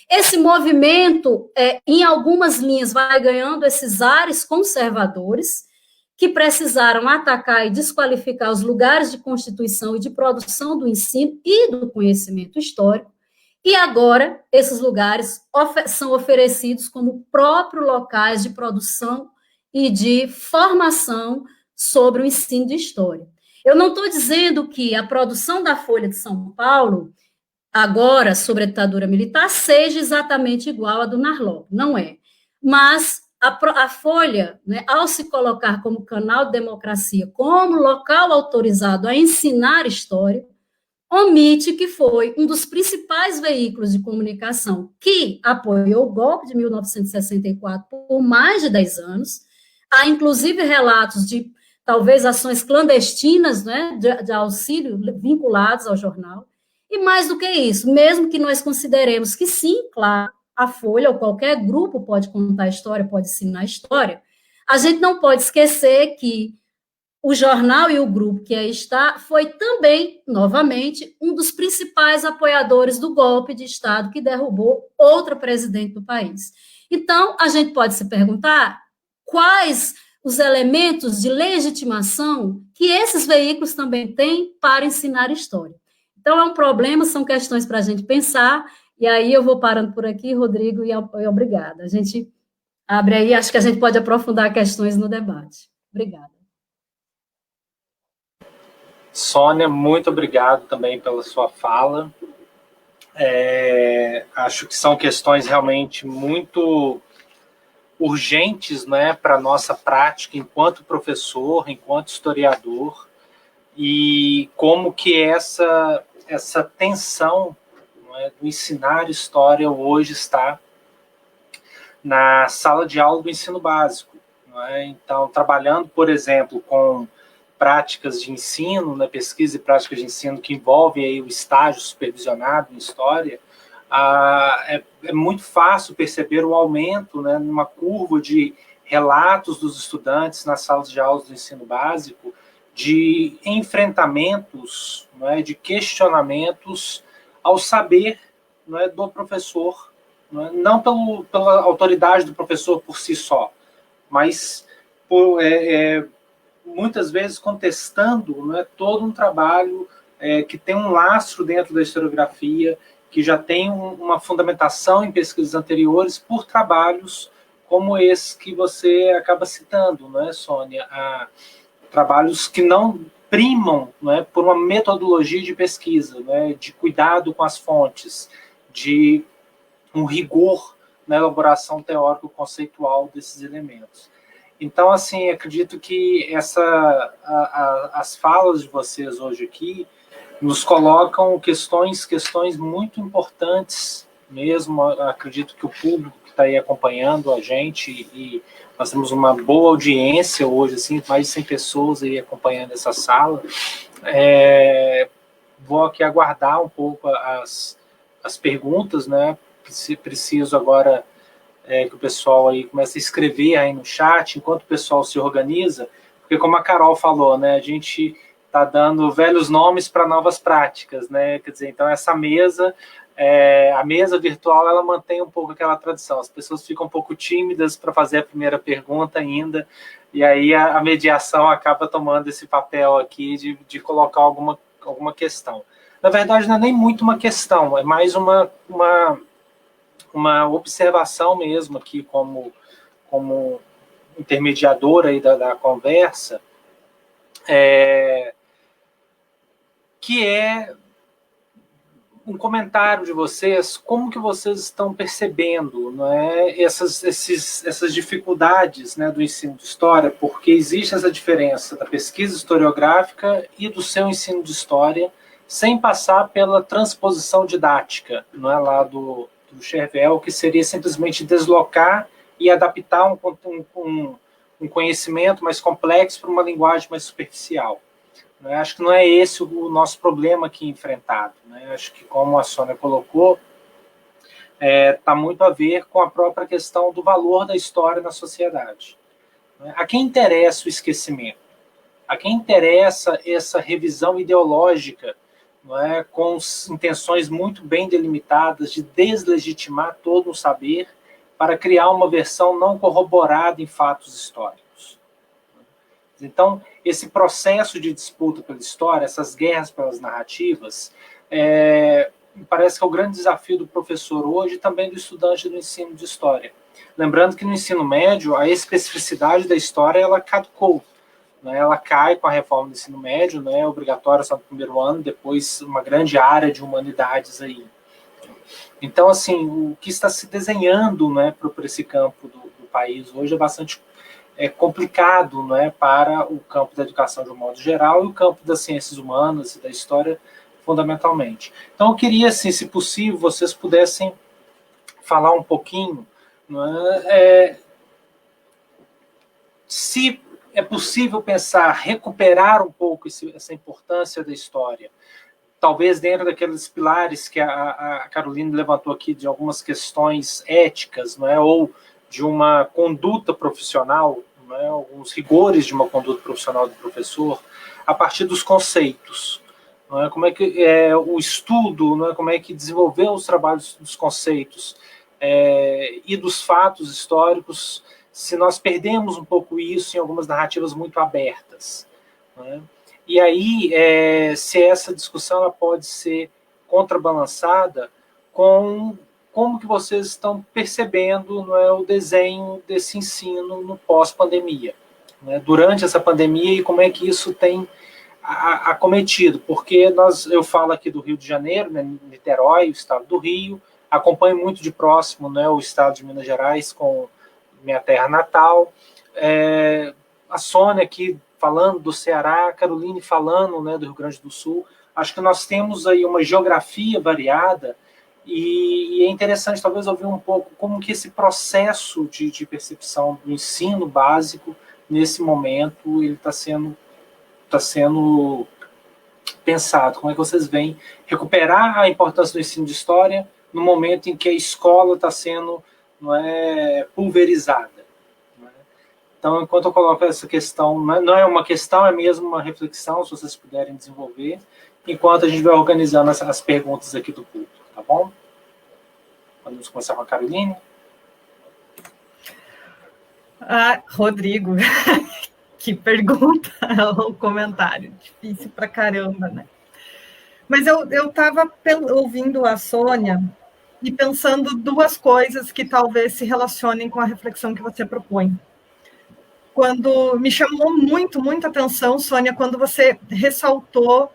Esse movimento, em algumas linhas, vai ganhando esses ares conservadores, que precisaram atacar e desqualificar os lugares de constituição e de produção do ensino e do conhecimento histórico, e agora esses lugares são oferecidos como próprios locais de produção e de formação sobre o ensino de história. Eu não estou dizendo que a produção da Folha de São Paulo, agora sobre a ditadura militar, seja exatamente igual à do Narlock, não é. Mas a Folha, né, ao se colocar como canal de democracia, como local autorizado a ensinar história, omite que foi um dos principais veículos de comunicação que apoiou o golpe de 1964 por mais de 10 anos. Há, inclusive, relatos de, talvez, ações clandestinas, né, de auxílio vinculados ao jornal. E mais do que isso, mesmo que nós consideremos que sim, claro, a Folha ou qualquer grupo pode contar história, pode ensinar história, a gente não pode esquecer que o jornal e o grupo que aí está foi também, novamente, um dos principais apoiadores do golpe de Estado que derrubou outra presidente do país. Então, a gente pode se perguntar quais os elementos de legitimação que esses veículos também têm para ensinar história. Então, é um problema, são questões para a gente pensar, e aí eu vou parando por aqui, Rodrigo, e obrigada. A gente abre aí, acho que a gente pode aprofundar questões no debate. Obrigada. Sônia, muito obrigado também pela sua fala. Acho que são questões realmente muito urgentes, né, para a nossa prática enquanto professor, enquanto historiador, e como que essa tensão, não é, do ensinar história hoje está na sala de aula do ensino básico, não é? Então, trabalhando, por exemplo, com práticas de ensino, né, pesquisa e práticas de ensino que envolvem aí o estágio supervisionado em história, é muito fácil perceber o aumento, né, numa curva de relatos dos estudantes nas salas de aula do ensino básico, de enfrentamentos, né, de questionamentos ao saber, né, do professor, né, não pela autoridade do professor por si só, mas muitas vezes contestando, né, todo um trabalho que tem um lastro dentro da historiografia, que já tem uma fundamentação em pesquisas anteriores por trabalhos como esse que você acaba citando, né, Sônia? Trabalhos que não primam, né, por uma metodologia de pesquisa, né, de cuidado com as fontes, de um rigor na elaboração teórico-conceitual desses elementos. Então, assim, acredito que as falas de vocês hoje aqui nos colocam questões muito importantes mesmo. Acredito que o público que está aí acompanhando a gente, e nós temos uma boa audiência hoje, assim, mais de 100 pessoas aí acompanhando essa sala. Vou aqui aguardar um pouco as perguntas, né? Preciso agora que o pessoal aí comece a escrever aí no chat, enquanto o pessoal se organiza, porque como a Carol falou, né, a gente está dando velhos nomes para novas práticas, né? Quer dizer, então essa mesa, a mesa virtual, ela mantém um pouco aquela tradição. As pessoas ficam um pouco tímidas para fazer a primeira pergunta ainda, e aí a mediação acaba tomando esse papel aqui de colocar alguma questão. Na verdade, não é nem muito uma questão, é mais uma observação mesmo aqui como intermediadora aí da conversa, que é um comentário de vocês, como que vocês estão percebendo, não é, essas dificuldades, né, do ensino de história, porque existe essa diferença da pesquisa historiográfica e do seu ensino de história, sem passar pela transposição didática, não é, lá do Chervel, que seria simplesmente deslocar e adaptar um conhecimento mais complexo para uma linguagem mais superficial. Né? Acho que não é esse o nosso problema aqui enfrentado. Né? Acho que, como a Sônia colocou, está muito a ver com a própria questão do valor da história na sociedade. Né? A quem interessa o esquecimento? A quem interessa essa revisão ideológica, não é, com intenções muito bem delimitadas de deslegitimar todo o saber para criar uma versão não corroborada em fatos históricos? Então, esse processo de disputa pela história, essas guerras pelas narrativas, me parece que é o grande desafio do professor hoje e também do estudante do ensino de história. Lembrando que no ensino médio, a especificidade da história, ela caducou. Né, ela cai com a reforma do ensino médio, né, obrigatória só no primeiro ano, depois uma grande área de humanidades aí. Então, assim, o que está se desenhando, né, para esse campo do país hoje é bastante complicado, né, para o campo da educação de um modo geral e o campo das ciências humanas e da história fundamentalmente. Então, eu queria, assim, se possível, vocês pudessem falar um pouquinho, né, se é possível pensar, recuperar um pouco essa importância da história, talvez dentro daqueles pilares que a Carolina levantou aqui, de algumas questões éticas, não é, ou de uma conduta profissional, não é, alguns rigores de uma conduta profissional do professor, a partir dos conceitos. Não é, como é que o estudo, não é, como é que desenvolveu os trabalhos dos conceitos e dos fatos históricos, se nós perdemos um pouco isso em algumas narrativas muito abertas. Né? E aí, se essa discussão ela pode ser contrabalançada com como que vocês estão percebendo, não é, o desenho desse ensino no pós-pandemia, né? Durante essa pandemia, e como é que isso tem acometido, porque eu falo aqui do Rio de Janeiro, né, Niterói, o estado do Rio, acompanho muito de próximo, né, o estado de Minas Gerais com minha terra natal, a Sônia aqui falando do Ceará, a Caroline falando, né, do Rio Grande do Sul. Acho que nós temos aí uma geografia variada E é interessante, talvez, ouvir um pouco como que esse processo de percepção do ensino básico, nesse momento, ele está sendo pensado. Como é que vocês veem recuperar a importância do ensino de história no momento em que a escola está sendo, não é, pulverizada? Não é? Então, enquanto eu coloco essa questão, não é uma questão, é mesmo uma reflexão, se vocês puderem desenvolver, enquanto a gente vai organizando as perguntas aqui do público, tá bom? Vamos começar com a Caroline. Rodrigo, que pergunta ou comentário, difícil pra caramba, né? Mas eu estava ouvindo a Sônia e pensando duas coisas que talvez se relacionem com a reflexão que você propõe. Quando me chamou muita atenção, Sônia, quando você ressaltou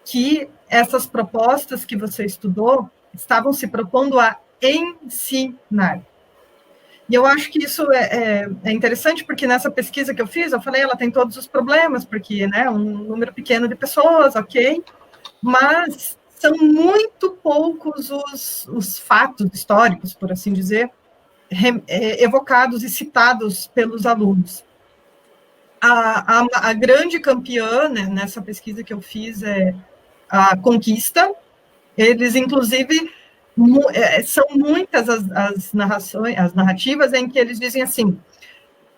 que essas propostas que você estudou estavam se propondo a ensinar. E eu acho que isso é interessante, porque nessa pesquisa que eu fiz, eu falei, ela tem todos os problemas, porque, né, um número pequeno de pessoas, ok, mas são muito poucos os fatos históricos, por assim dizer, evocados e citados pelos alunos. A grande campeã, né, nessa pesquisa que eu fiz é a Conquista. Eles, inclusive, são muitas as narrativas em que eles dizem assim,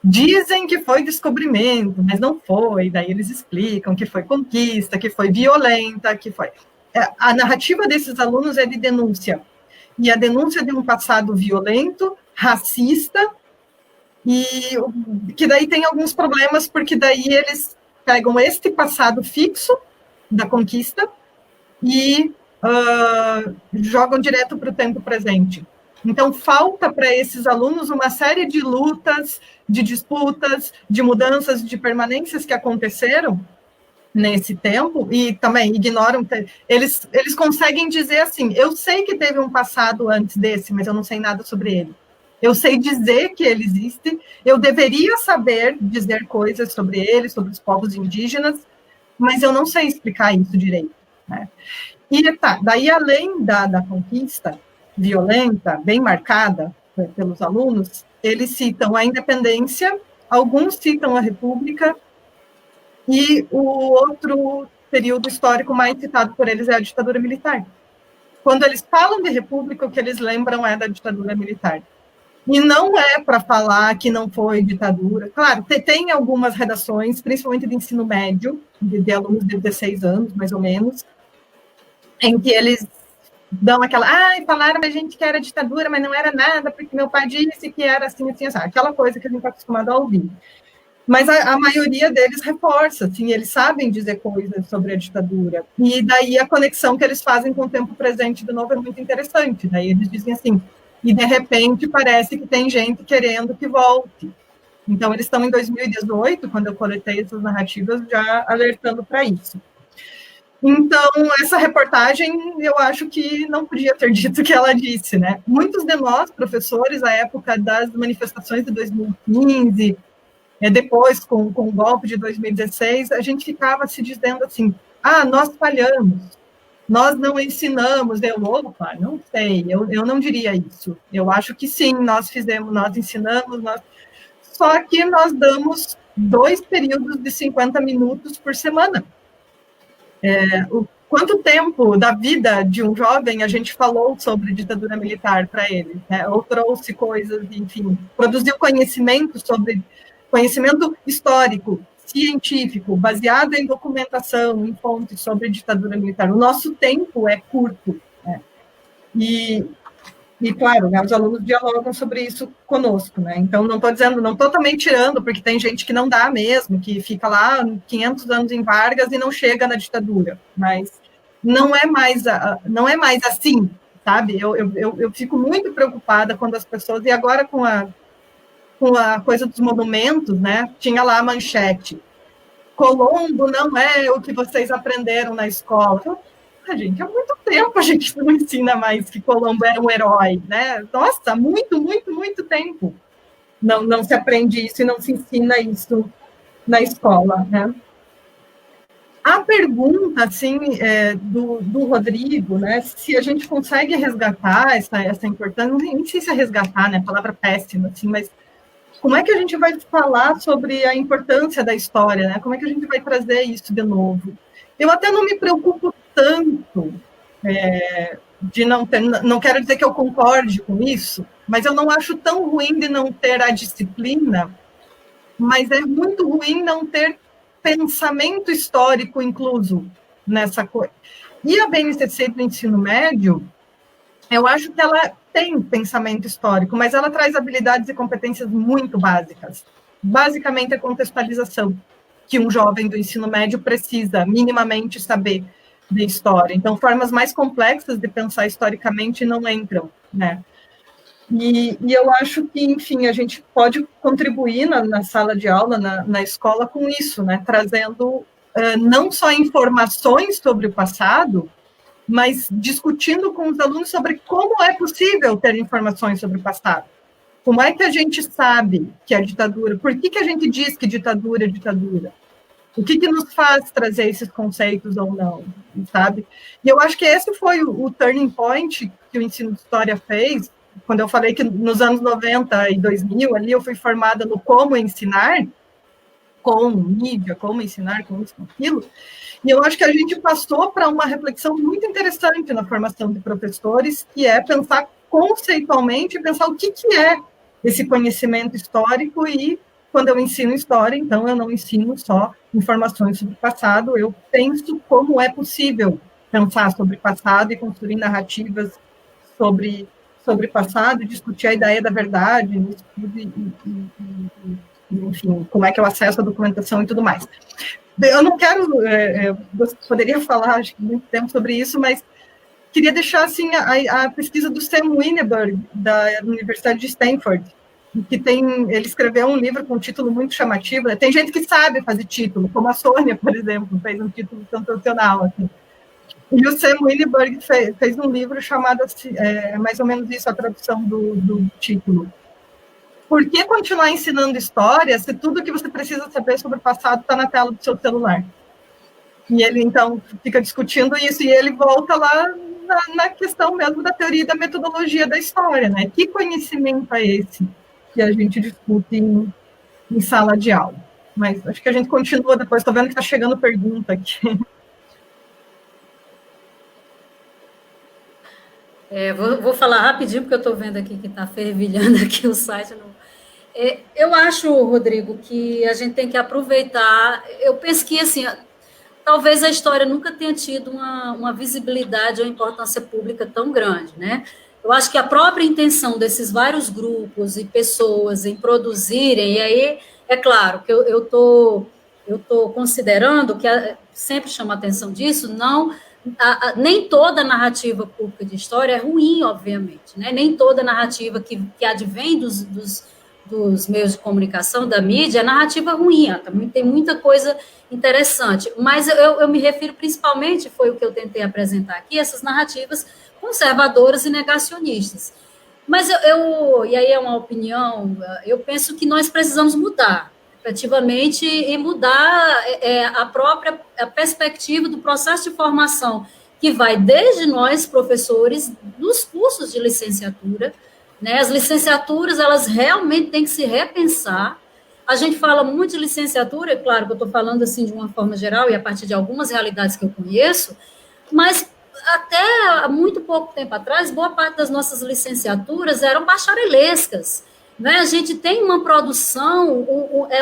dizem que foi descobrimento, mas não foi, daí eles explicam que foi conquista, que foi violenta, que foi... A narrativa desses alunos é de denúncia, e a denúncia de um passado violento, racista, e que daí tem alguns problemas, porque daí eles pegam este passado fixo da conquista e jogam direto para o tempo presente. Então, falta para esses alunos uma série de lutas, de disputas, de mudanças, de permanências que aconteceram nesse tempo, e também ignoram, eles conseguem dizer assim, eu sei que teve um passado antes desse, mas eu não sei nada sobre ele. Eu sei dizer que ele existe, eu deveria saber dizer coisas sobre ele, sobre os povos indígenas, mas eu não sei explicar isso direito, né? E daí, além da conquista violenta, bem marcada pelos alunos, eles citam a independência, alguns citam a República, e o outro período histórico mais citado por eles é a ditadura militar. Quando eles falam de República, o que eles lembram é da ditadura militar. E não é para falar que não foi ditadura. Claro, tem algumas redações, principalmente de ensino médio, de alunos de 16 anos, mais ou menos, em que eles dão aquela, falaram a gente que era ditadura, mas não era nada, porque meu pai disse que era assim, aquela coisa que a gente está acostumado a ouvir. Mas a maioria deles reforça, assim, eles sabem dizer coisas sobre a ditadura. E daí a conexão que eles fazem com o tempo presente, de novo, é muito interessante. Daí eles dizem assim, e de repente parece que tem gente querendo que volte. Então, eles estão em 2018, quando eu coletei essas narrativas, já alertando para isso. Então, essa reportagem, eu acho que não podia ter dito o que ela disse, né? Muitos de nós, professores, à época das manifestações de 2015, depois, com o golpe de 2016, a gente ficava se dizendo assim, nós falhamos, nós não ensinamos. Opa, não sei, eu não diria isso. Eu acho que sim, nós ensinamos, só que nós damos 2 períodos de 50 minutos por semana. Quanto tempo da vida de um jovem a gente falou sobre ditadura militar para ele, né? Ou trouxe coisas, enfim, produziu conhecimento histórico, científico, baseado em documentação, em fontes sobre ditadura militar. O nosso tempo é curto, né? E claro, né, os alunos dialogam sobre isso conosco, né? Então, não estou também tirando, porque tem gente que não dá mesmo, que fica lá 500 anos em Vargas e não chega na ditadura, mas não é mais assim, sabe? Eu fico muito preocupada quando as pessoas, e agora com a coisa dos monumentos, né? Tinha lá a manchete, Colombo não é o que vocês aprenderam na escola. Gente, há muito tempo a gente não ensina mais que Colombo era um herói, né? Nossa, muito tempo não se aprende isso e não se ensina isso na escola, né? A pergunta, assim, do Rodrigo, né, se a gente consegue resgatar essa importância, nem sei se é resgatar, né, palavra péssima, assim, mas como é que a gente vai falar sobre a importância da história, né, como é que a gente vai trazer isso de novo? Eu até não me preocupo tanto de não ter, não quero dizer que eu concorde com isso, mas eu não acho tão ruim de não ter a disciplina, mas é muito ruim não ter pensamento histórico incluso nessa coisa. E a BNCC do ensino médio, eu acho que ela tem pensamento histórico, mas ela traz habilidades e competências muito básicas. Basicamente, a contextualização, que um jovem do ensino médio precisa minimamente saber de história. Então, formas mais complexas de pensar historicamente não entram, né? E eu acho que, enfim, a gente pode contribuir na sala de aula, na escola, com isso, né? Trazendo não só informações sobre o passado, mas discutindo com os alunos sobre como é possível ter informações sobre o passado. Como é que a gente sabe que é ditadura? Por que a gente diz que ditadura é ditadura? O que nos faz trazer esses conceitos ou não, sabe? E eu acho que esse foi o turning point que o ensino de história fez, quando eu falei que nos anos 90 e 2000, ali eu fui formada no como ensinar, com mídia, como ensinar, com isso, com aquilo, e eu acho que a gente passou para uma reflexão muito interessante na formação de professores, que é pensar conceitualmente, pensar o que é esse conhecimento histórico, e quando eu ensino história, então eu não ensino só informações sobre o passado, eu penso como é possível pensar sobre o passado e construir narrativas sobre passado, discutir a ideia da verdade, enfim, como é que é o acesso à documentação e tudo mais. Eu não quero, poderia falar, acho que muito tempo sobre isso, mas queria deixar, assim, a pesquisa do Sam Wineberg, da Universidade de Stanford, que ele escreveu um livro com um título muito chamativo, né? Tem gente que sabe fazer título, como a Sônia, por exemplo, fez um título sensacional, assim. E o Sam Wineberg fez um livro chamado, mais ou menos isso, a tradução do título. Por que continuar ensinando história se tudo que você precisa saber sobre o passado está na tela do seu celular? E ele, então, fica discutindo isso, e ele volta lá na questão mesmo da teoria e da metodologia da história, né? Que conhecimento é esse que a gente discute em sala de aula? Mas acho que a gente continua depois, estou vendo que está chegando pergunta aqui. Vou falar rapidinho, porque eu estou vendo aqui que está fervilhando aqui o site. Eu acho, Rodrigo, que a gente tem que aproveitar. Eu penso que, assim, talvez a história nunca tenha tido uma visibilidade ou importância pública tão grande, né? Eu acho que a própria intenção desses vários grupos e pessoas em produzirem, e aí, é claro, que eu tô considerando que sempre chama a atenção disso, nem toda narrativa pública de história é ruim, obviamente, né? Nem toda narrativa que advém dos meios de comunicação, da mídia, é narrativa ruim, tem muita coisa interessante, mas eu me refiro principalmente, foi o que eu tentei apresentar aqui, essas narrativas conservadoras e negacionistas. Mas e aí é uma opinião, eu penso que nós precisamos mudar, efetivamente, e mudar a perspectiva do processo de formação, que vai desde nós, professores, nos cursos de licenciatura, né? As licenciaturas, elas realmente têm que se repensar. A gente fala muito de licenciatura, é claro que eu estou falando assim de uma forma geral e a partir de algumas realidades que eu conheço, mas até muito pouco tempo atrás, boa parte das nossas licenciaturas eram bacharelescas, né? A gente tem uma produção,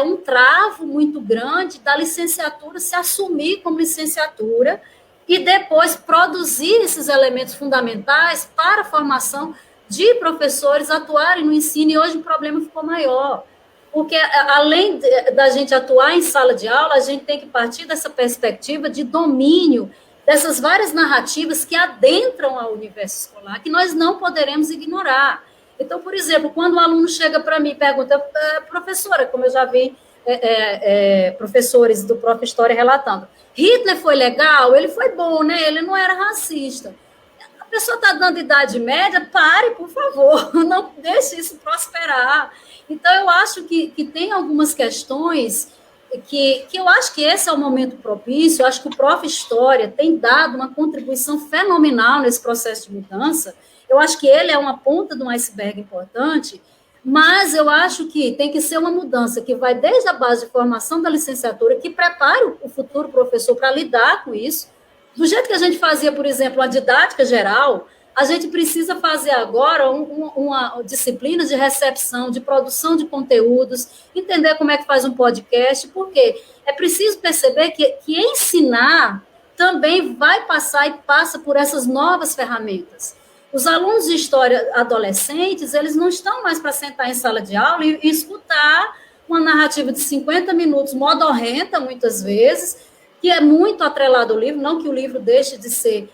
um travo muito grande da licenciatura se assumir como licenciatura e depois produzir esses elementos fundamentais para a formação de professores atuarem no ensino, e hoje o problema ficou maior, porque além da gente atuar em sala de aula, a gente tem que partir dessa perspectiva de domínio dessas várias narrativas que adentram ao universo escolar, que nós não poderemos ignorar. Então, por exemplo, quando um aluno chega para mim e pergunta, professora, como eu já vi professores do Prof. História relatando, Hitler foi legal? Ele foi bom, né? Ele não era racista. A pessoa está dando idade média, pare, por favor, não deixe isso prosperar. Então, eu acho que tem algumas questões que eu acho que esse é o momento propício, eu acho que o Prof. História tem dado uma contribuição fenomenal nesse processo de mudança, eu acho que ele é uma ponta de um iceberg importante, mas eu acho que tem que ser uma mudança que vai desde a base de formação da licenciatura, que prepare o futuro professor para lidar com isso, do jeito que a gente fazia, por exemplo, a didática geral, a gente precisa fazer agora uma disciplina de recepção, de produção de conteúdos, entender como é que faz um podcast, porque é preciso perceber que ensinar também vai passar e passa por essas novas ferramentas. Os alunos de história adolescentes, eles não estão mais para sentar em sala de aula e escutar uma narrativa de 50 minutos, modorrenta, muitas vezes, que é muito atrelado ao livro, não que o livro deixe de ser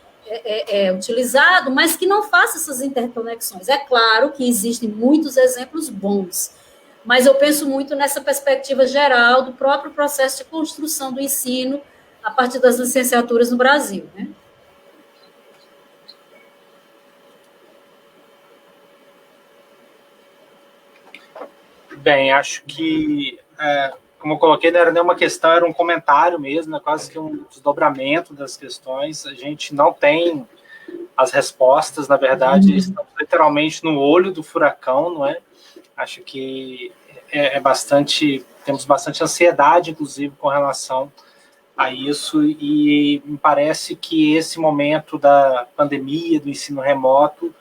utilizado, mas que não faça essas interconexões. É claro que existem muitos exemplos bons, mas eu penso muito nessa perspectiva geral do próprio processo de construção do ensino a partir das licenciaturas no Brasil, né? Bem, acho que, como eu coloquei, não era nenhuma questão, era um comentário mesmo, né, quase que um desdobramento das questões. A gente não tem as respostas, na verdade, estamos literalmente no olho do furacão, não é? Acho que temos bastante ansiedade, inclusive, com relação a isso, e me parece que esse momento da pandemia, do ensino remoto,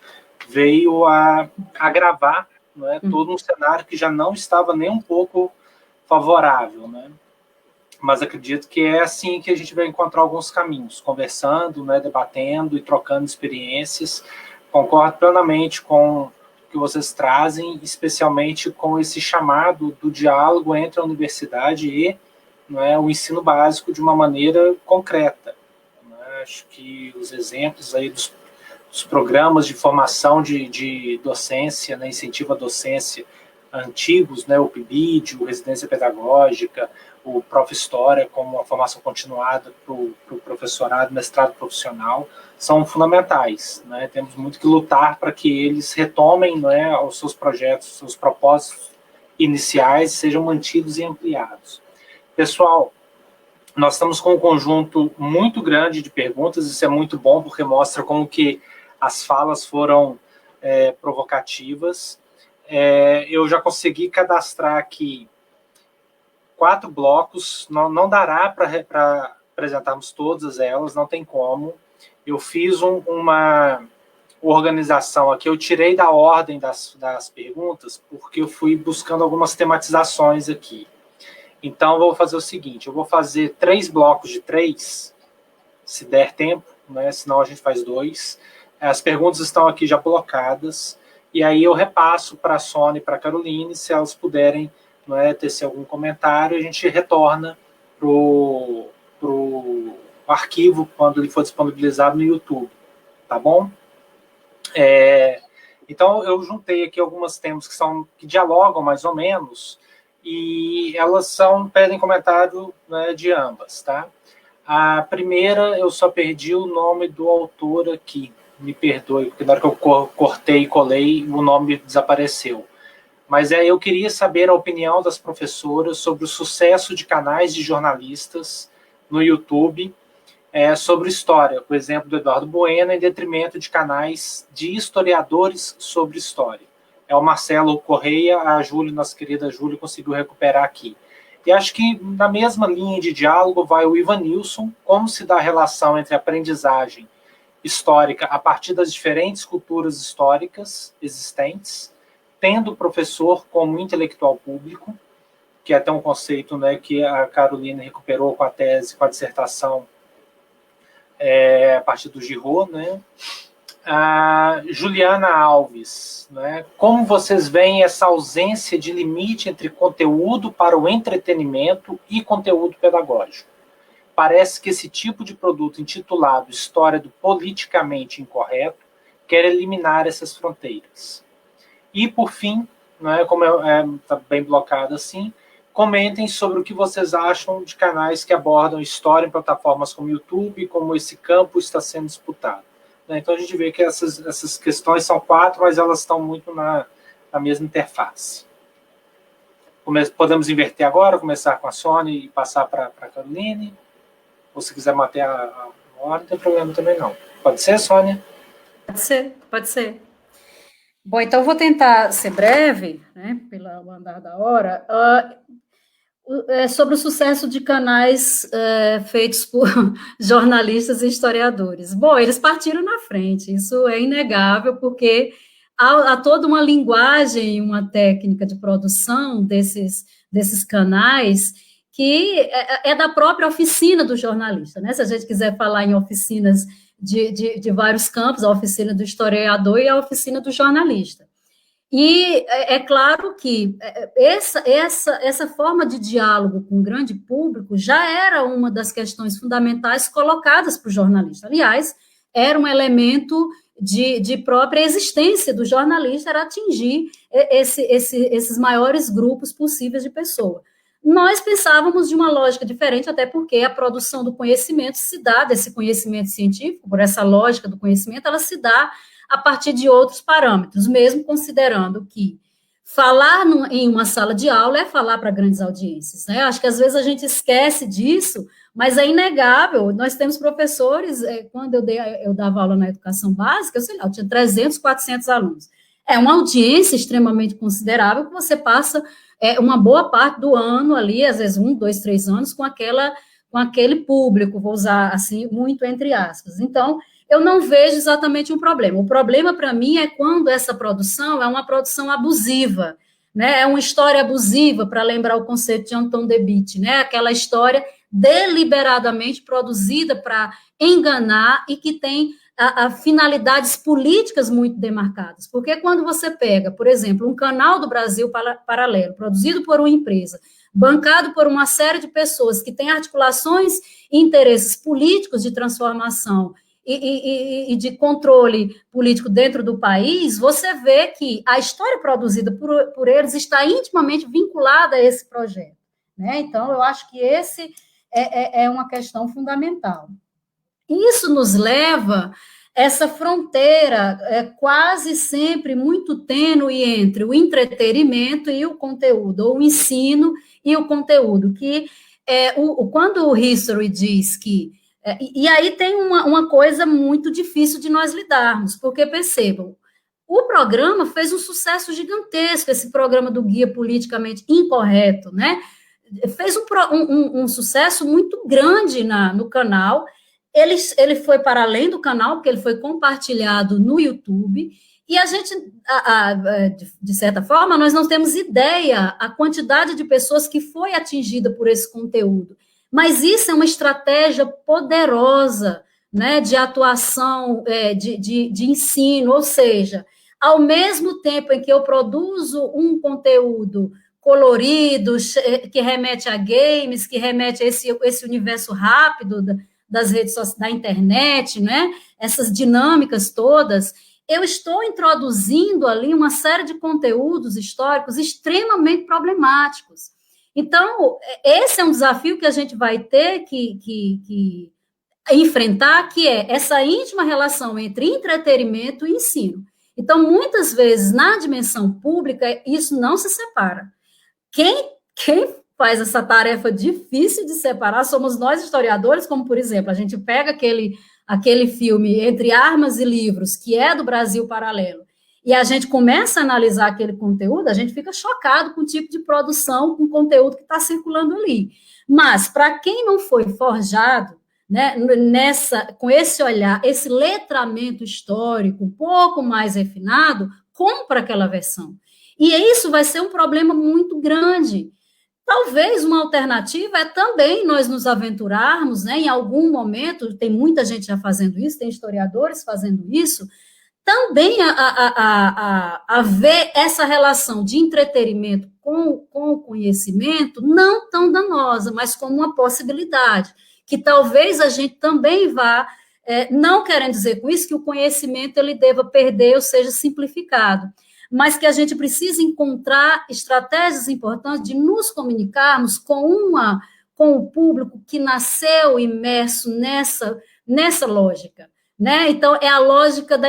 veio a agravar, não é, todo um cenário que já não estava nem um pouco favorável, né? Mas acredito que é assim que a gente vai encontrar alguns caminhos, conversando, né, debatendo e trocando experiências. Concordo plenamente com o que vocês trazem, especialmente com esse chamado do diálogo entre a universidade e, não é, o ensino básico de uma maneira concreta. Né? Acho que os exemplos aí dos programas de formação de docência, né, incentivo à docência antigos, né, o PIBID, o Residência Pedagógica, o Prof. História, como uma formação continuada para o professorado, mestrado profissional, são fundamentais. Né? Temos muito que lutar para que eles retomem, né, os seus projetos, os seus propósitos iniciais, sejam mantidos e ampliados. Pessoal, nós estamos com um conjunto muito grande de perguntas, isso é muito bom, porque mostra como que as falas foram provocativas. Eu já consegui cadastrar aqui 4 blocos, não dará para apresentarmos todas elas, não tem como. Eu fiz uma organização aqui, eu tirei da ordem das perguntas, porque eu fui buscando algumas tematizações aqui. Então, eu vou fazer o seguinte, eu vou fazer 3 blocos de 3, se der tempo, né? Senão a gente faz 2. As perguntas estão aqui já blocadas, e aí eu repasso para a Sônia e para a Caroline, se elas puderem, não é, tecer algum comentário, a gente retorna para o arquivo quando ele for disponibilizado no YouTube, tá bom? Então, eu juntei aqui algumas temas que dialogam mais ou menos, e elas pedem comentário, né, de ambas, tá? A primeira, eu só perdi o nome do autor aqui, me perdoe, porque na hora que eu cortei e colei, o nome desapareceu. Mas eu queria saber a opinião das professoras sobre o sucesso de canais de jornalistas no YouTube sobre história, por exemplo, do Eduardo Bueno, em detrimento de canais de historiadores sobre história. O Marcelo Correia, a Júlia, nossa querida Júlia, conseguiu recuperar aqui. E acho que na mesma linha de diálogo vai o Ivanilson, como se dá a relação entre aprendizagem histórica a partir das diferentes culturas históricas existentes, tendo o professor como intelectual público, que é até um conceito, né, que a Carolina recuperou com a tese, com a dissertação, a partir do Giraud, né? A Juliana Alves, né? Como vocês veem essa ausência de limite entre conteúdo para o entretenimento e conteúdo pedagógico? Parece que esse tipo de produto intitulado História do Politicamente Incorreto quer eliminar essas fronteiras. E, por fim, né, como está bem blocado assim, comentem sobre o que vocês acham de canais que abordam história em plataformas como YouTube, como esse campo está sendo disputado. Então, a gente vê que essas questões são 4, mas elas estão muito na mesma interface. Podemos inverter agora, começar com a Sônia e passar para a Caroline? Ou se quiser manter a ordem, não tem problema também não. Pode ser, Sônia? Pode ser, pode ser. Bom, então eu vou tentar ser breve, né, pelo andar da hora, sobre o sucesso de canais feitos por jornalistas e historiadores. Bom, eles partiram na frente, isso é inegável, porque há toda uma linguagem, uma técnica de produção desses canais que é da própria oficina do jornalista, né? Se a gente quiser falar em oficinas de vários campos, a oficina do historiador e a oficina do jornalista. E é claro que essa forma de diálogo com o grande público já era uma das questões fundamentais colocadas para o jornalista. Aliás, era um elemento de própria existência do jornalista, era atingir esses maiores grupos possíveis de pessoa. Nós pensávamos de uma lógica diferente, até porque a produção do conhecimento se dá, desse conhecimento científico, por essa lógica do conhecimento, ela se dá a partir de outros parâmetros, mesmo considerando que falar em uma sala de aula é falar para grandes audiências, né? Acho que às vezes a gente esquece disso, mas é inegável. Nós temos professores, quando eu dava aula na educação básica, eu tinha 300, 400 alunos. É uma audiência extremamente considerável que você passa uma boa parte do ano ali, às vezes 1, 2, 3 anos, com aquele público, vou usar assim, muito entre aspas. Então, eu não vejo exatamente um problema. O problema, para mim, é quando essa produção é uma produção abusiva, né? É uma história abusiva, para lembrar o conceito de Anton de Witt, né? Aquela história deliberadamente produzida para enganar e que tem finalidades políticas muito demarcadas. Porque quando você pega, por exemplo, um canal do Brasil Paralelo, produzido por uma empresa, bancado por uma série de pessoas que têm articulações e interesses políticos de transformação e de controle político dentro do país, você vê que a história produzida por eles está intimamente vinculada a esse projeto, né? Então, eu acho que esse é uma questão fundamental. Isso nos leva essa fronteira quase sempre muito tênue entre o entretenimento e o conteúdo, ou o ensino e o conteúdo, que quando o History diz que... E aí tem uma coisa muito difícil de nós lidarmos, porque, percebam, o programa fez um sucesso gigantesco, esse programa do Guia Politicamente Incorreto, né? Fez um sucesso muito grande no canal. Ele foi para além do canal, porque ele foi compartilhado no YouTube, e a gente, de certa forma, nós não temos ideia a quantidade de pessoas que foi atingida por esse conteúdo. Mas isso é uma estratégia poderosa, né, de atuação, de ensino, ou seja, ao mesmo tempo em que eu produzo um conteúdo colorido, que remete a games, que remete a esse universo rápido das redes sociais, da internet, né? Essas dinâmicas todas, eu estou introduzindo ali uma série de conteúdos históricos extremamente problemáticos. Então, esse é um desafio que a gente vai ter que enfrentar, que é essa íntima relação entre entretenimento e ensino. Então, muitas vezes, na dimensão pública, isso não se separa. Quem faz essa tarefa difícil de separar somos nós, historiadores, como, por exemplo, a gente pega aquele filme Entre Armas e Livros, que é do Brasil Paralelo, e a gente começa a analisar aquele conteúdo, a gente fica chocado com o tipo de produção, com o conteúdo que está circulando ali. Mas, para quem não foi forjado, né, com esse olhar, esse letramento histórico um pouco mais refinado, compra aquela versão. E isso vai ser um problema muito grande. Talvez uma alternativa é também nós nos aventurarmos, né, em algum momento, tem muita gente já fazendo isso, tem historiadores fazendo isso, também a ver essa relação de entretenimento com o conhecimento não tão danosa, mas como uma possibilidade, que talvez a gente também vá, não querendo dizer com isso que o conhecimento ele deva perder ou seja simplificado, mas que a gente precisa encontrar estratégias importantes de nos comunicarmos com o público que nasceu imerso nessa lógica, né? Então, é a lógica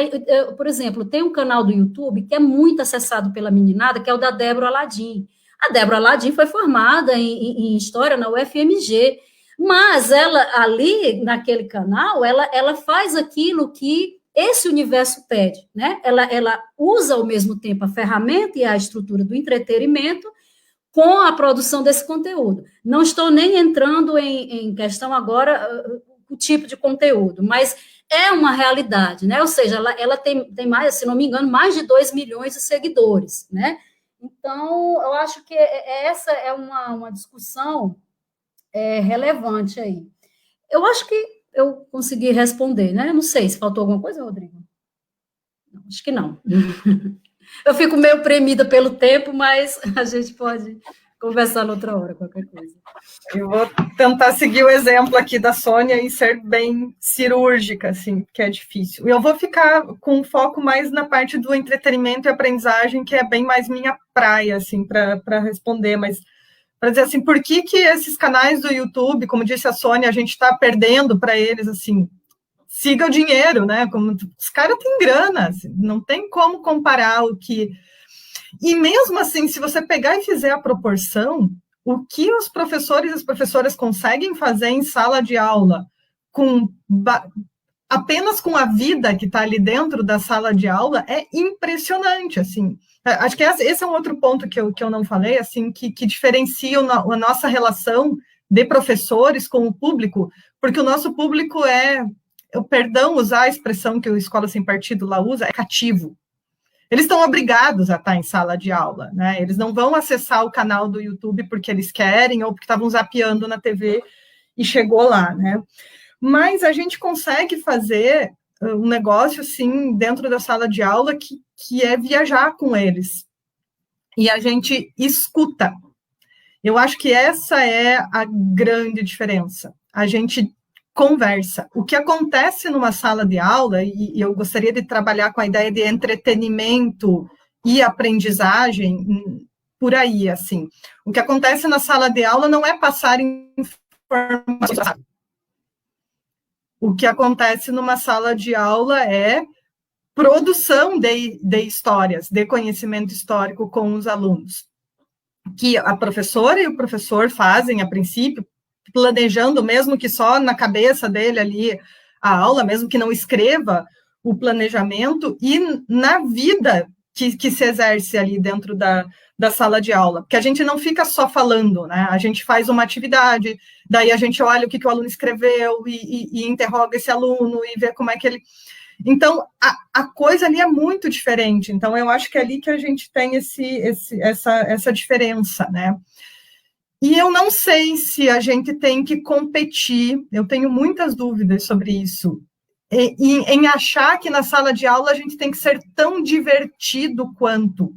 por exemplo, tem um canal do YouTube que é muito acessado pela meninada, que é o da Débora Aladim. A Débora Ladim foi formada em História na UFMG, mas ela, ali, naquele canal, ela faz aquilo que esse universo pede, né? Ela usa, ao mesmo tempo, a ferramenta e a estrutura do entretenimento com a produção desse conteúdo. Não estou nem entrando em questão agora o tipo de conteúdo, mas é uma realidade, né? Ou seja, ela tem mais, se não me engano, mais de 2 milhões de seguidores, né? Então, eu acho que essa é uma discussão relevante aí. Eu acho que eu consegui responder, né? Não sei se faltou alguma coisa, Rodrigo. Não, acho que não. Eu fico meio premida pelo tempo, mas a gente pode conversar noutra hora, qualquer coisa. Eu vou tentar seguir o exemplo aqui da Sônia e ser bem cirúrgica, assim, que é difícil. Eu vou ficar com foco mais na parte do entretenimento e aprendizagem, que é bem mais minha praia, assim, para responder, mas para dizer assim, por que esses canais do YouTube, como disse a Sônia, a gente está perdendo para eles, assim, siga o dinheiro, né? Como os caras têm grana, assim, não tem como comparar o que... E mesmo assim, se você pegar e fizer a proporção, o que os professores e as professoras conseguem fazer em sala de aula apenas com a vida que está ali dentro da sala de aula é impressionante, assim. Acho que esse é um outro ponto que eu não falei, assim, que diferencia a nossa relação de professores com o público, porque o nosso público perdão usar a expressão que o Escola Sem Partido lá usa, é cativo. Eles estão obrigados a estar em sala de aula, né? Eles não vão acessar o canal do YouTube porque eles querem ou porque estavam zapeando na TV e chegou lá, né? Mas a gente consegue fazer um negócio, assim, dentro da sala de aula que é viajar com eles. E a gente escuta. Eu acho que essa é a grande diferença. A gente conversa. O que acontece numa sala de aula, e eu gostaria de trabalhar com a ideia de entretenimento e aprendizagem por aí, assim. O que acontece na sala de aula não é passar informações. O que acontece numa sala de aula é produção de histórias, de conhecimento histórico com os alunos, que a professora e o professor fazem, a princípio, planejando, mesmo que só na cabeça dele ali, a aula, mesmo que não escreva o planejamento, e na vida que se exerce ali dentro da sala de aula, porque a gente não fica só falando, né? A gente faz uma atividade, daí a gente olha o que o aluno escreveu e interroga esse aluno e vê como é que ele... Então, a coisa ali é muito diferente. Então, eu acho que é ali que a gente tem essa diferença, né? E eu não sei se a gente tem que competir, eu tenho muitas dúvidas sobre isso, em achar que na sala de aula a gente tem que ser tão divertido quanto.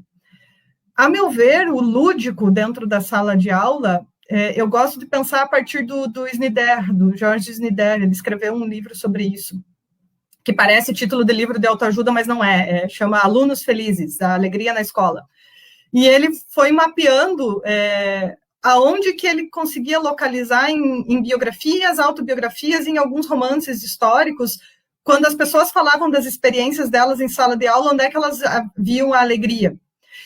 A meu ver, o lúdico dentro da sala de aula, eu gosto de pensar a partir do Snider, do George Snider, ele escreveu um livro sobre isso, que parece título de livro de autoajuda, mas não chama Alunos Felizes, a Alegria na Escola. E ele foi mapeando aonde que ele conseguia localizar em biografias, autobiografias, em alguns romances históricos, quando as pessoas falavam das experiências delas em sala de aula, onde é que elas viam a alegria.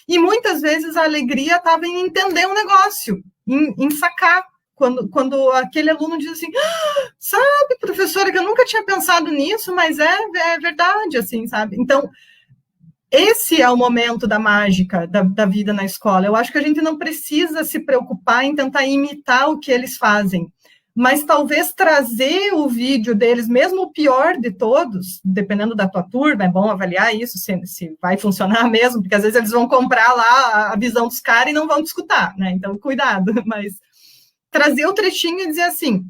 E muitas vezes a alegria estava em entender um negócio, em sacar. Quando aquele aluno diz assim, sabe, professora, que eu nunca tinha pensado nisso, mas é verdade, assim, sabe? Então, esse é o momento da mágica da vida na escola. Eu acho que a gente não precisa se preocupar em tentar imitar o que eles fazem, mas talvez trazer o vídeo deles, mesmo o pior de todos, dependendo da tua turma, é bom avaliar isso, se vai funcionar mesmo, porque às vezes eles vão comprar lá a visão dos caras e não vão te escutar, né? Então, cuidado, mas trazer o trechinho e dizer assim,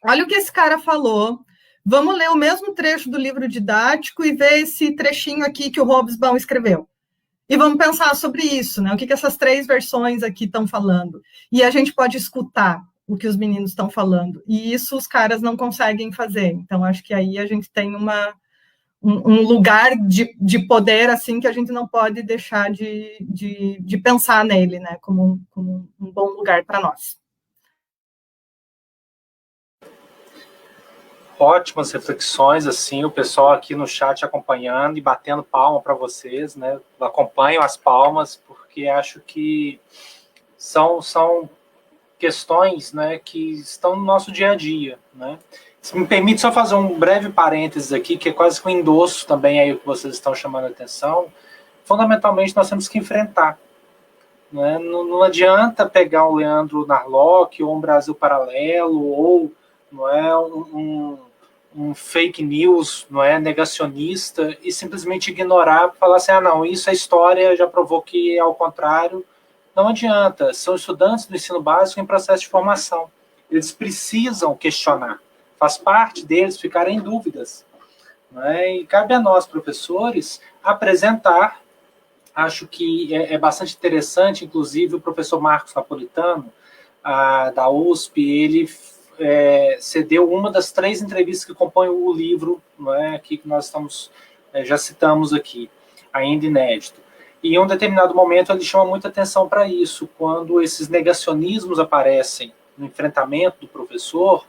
olha o que esse cara falou, vamos ler o mesmo trecho do livro didático e ver esse trechinho aqui que o Hobsbawm escreveu. E vamos pensar sobre isso, né? O que essas 3 versões aqui estão falando. E a gente pode escutar o que os meninos estão falando. E isso os caras não conseguem fazer. Então, acho que aí a gente tem um lugar de poder, assim, que a gente não pode deixar de pensar nele, né? Como um bom lugar para nós. Ótimas reflexões, assim, o pessoal aqui no chat acompanhando e batendo palma para vocês, né? Acompanham as palmas, porque acho que são questões, né, que estão no nosso dia a dia, né? Se me permite só fazer um breve parênteses aqui, que é quase que um endosso também aí o que vocês estão chamando a atenção. Fundamentalmente, nós temos que enfrentar, né? Não adianta pegar um Leandro Narlock ou um Brasil Paralelo ou, não é, um fake news, não é, negacionista, e simplesmente ignorar, falar assim, não, isso a história já provou que é ao contrário. Não adianta, são estudantes do ensino básico em processo de formação. Eles precisam questionar, faz parte deles ficarem em dúvidas, né? E cabe a nós, professores, apresentar. Acho que é bastante interessante, inclusive o professor Marcos Napolitano, da USP, ele cedeu uma das 3 entrevistas que compõem o livro, não é, aqui que nós estamos, já citamos aqui, ainda inédito. E em um determinado momento ele chama muita atenção para isso, quando esses negacionismos aparecem no enfrentamento do professor,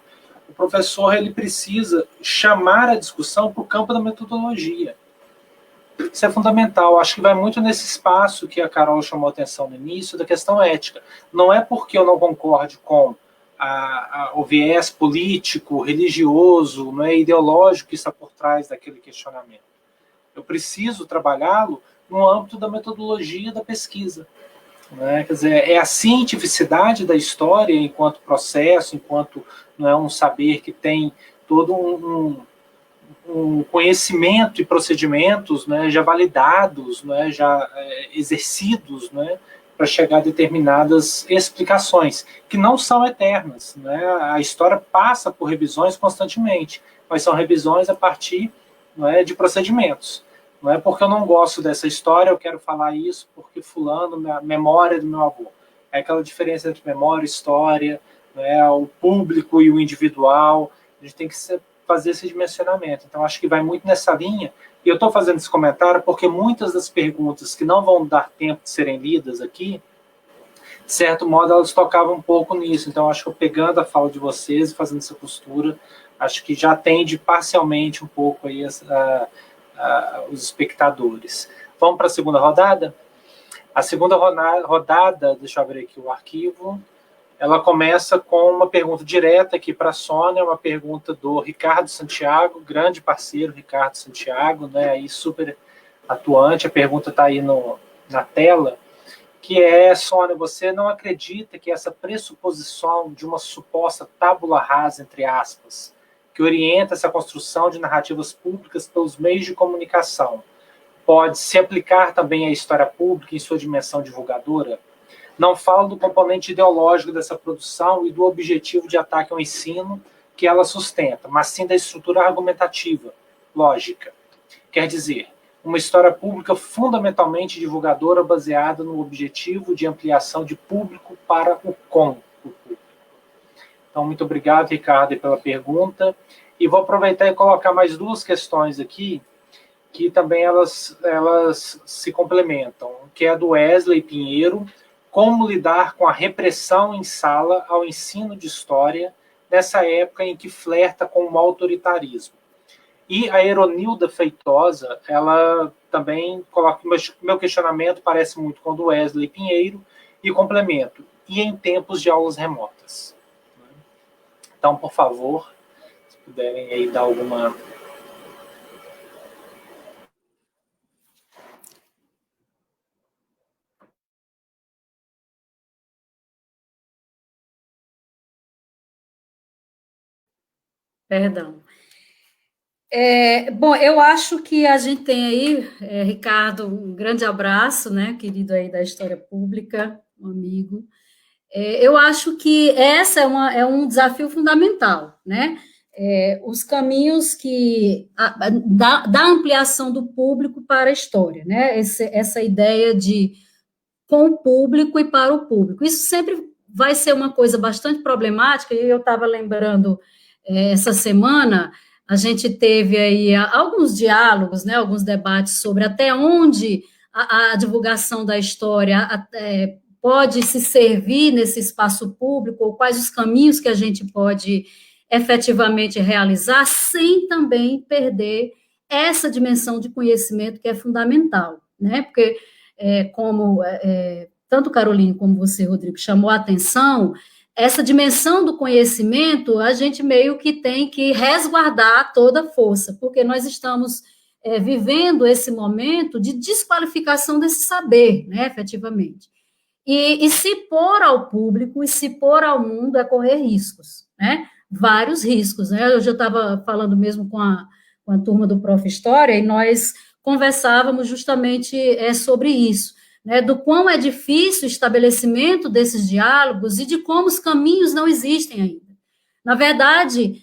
o professor ele precisa chamar a discussão para o campo da metodologia. Isso é fundamental, acho que vai muito nesse espaço que a Carol chamou atenção no início, da questão ética. Não é porque eu não concorde com o viés político, religioso, não é, ideológico que está por trás daquele questionamento. Eu preciso trabalhá-lo no âmbito da metodologia da pesquisa. Né? Quer dizer, é a cientificidade da história enquanto processo, enquanto, não é, um saber que tem todo um conhecimento e procedimentos, né, já validados, né, já exercidos, né, para chegar a determinadas explicações, que não são eternas. Né? A história passa por revisões constantemente, mas são revisões a partir, não é, de procedimentos. Não é porque eu não gosto dessa história, eu quero falar isso porque fulano, a memória do meu avô. É aquela diferença entre memória e história, né, o público e o individual. A gente tem que fazer esse dimensionamento. Então, acho que vai muito nessa linha. E eu estou fazendo esse comentário porque muitas das perguntas que não vão dar tempo de serem lidas aqui, de certo modo, elas tocavam um pouco nisso. Então, acho que eu pegando a fala de vocês e fazendo essa costura, acho que já atende parcialmente um pouco aí os espectadores. Vamos para a segunda rodada? A segunda rodada, deixa eu abrir aqui o arquivo, ela começa com uma pergunta direta aqui para a Sônia, uma pergunta do Ricardo Santiago, grande parceiro Ricardo Santiago, né, aí super atuante, a pergunta está aí na tela, que é, Sônia, você não acredita que essa pressuposição de uma suposta tábula rasa, entre aspas, que orienta essa construção de narrativas públicas pelos meios de comunicação, pode se aplicar também à história pública em sua dimensão divulgadora? Não falo do componente ideológico dessa produção e do objetivo de ataque ao ensino que ela sustenta, mas sim da estrutura argumentativa, lógica. Quer dizer, uma história pública fundamentalmente divulgadora baseada no objetivo de ampliação de público para o público. Então, muito obrigado, Ricardo, pela pergunta. E vou aproveitar e colocar mais 2 questões aqui, que também elas se complementam, que é a do Wesley Pinheiro, como lidar com a repressão em sala ao ensino de história nessa época em que flerta com o autoritarismo. E a Eronilda Feitosa, ela também coloca, meu questionamento parece muito com o do Wesley Pinheiro, e complemento, e em tempos de aulas remotas. Então, por favor, se puderem aí dar alguma... Perdão. Bom, eu acho que a gente tem aí, Ricardo, um grande abraço, né, querido aí da História Pública, um amigo. Eu acho que essa é um desafio fundamental, né? Os caminhos da ampliação do público para a história, né? Essa ideia de com o público e para o público. Isso sempre vai ser uma coisa bastante problemática, e eu estava lembrando, essa semana, a gente teve aí alguns diálogos, né, alguns debates sobre até onde a divulgação da história pode se servir nesse espaço público, ou quais os caminhos que a gente pode efetivamente realizar, sem também perder essa dimensão de conhecimento que é fundamental, né? Porque, como tanto Caroline como você, Rodrigo, chamou a atenção, essa dimensão do conhecimento, a gente meio que tem que resguardar toda a força, porque nós estamos vivendo esse momento de desqualificação desse saber, né, efetivamente. E se pôr ao público, e se pôr ao mundo a correr riscos, né, vários riscos, né, eu já estava falando mesmo com a turma do Prof. História, e nós conversávamos justamente sobre isso, né, do quão é difícil o estabelecimento desses diálogos e de como os caminhos não existem ainda. Na verdade,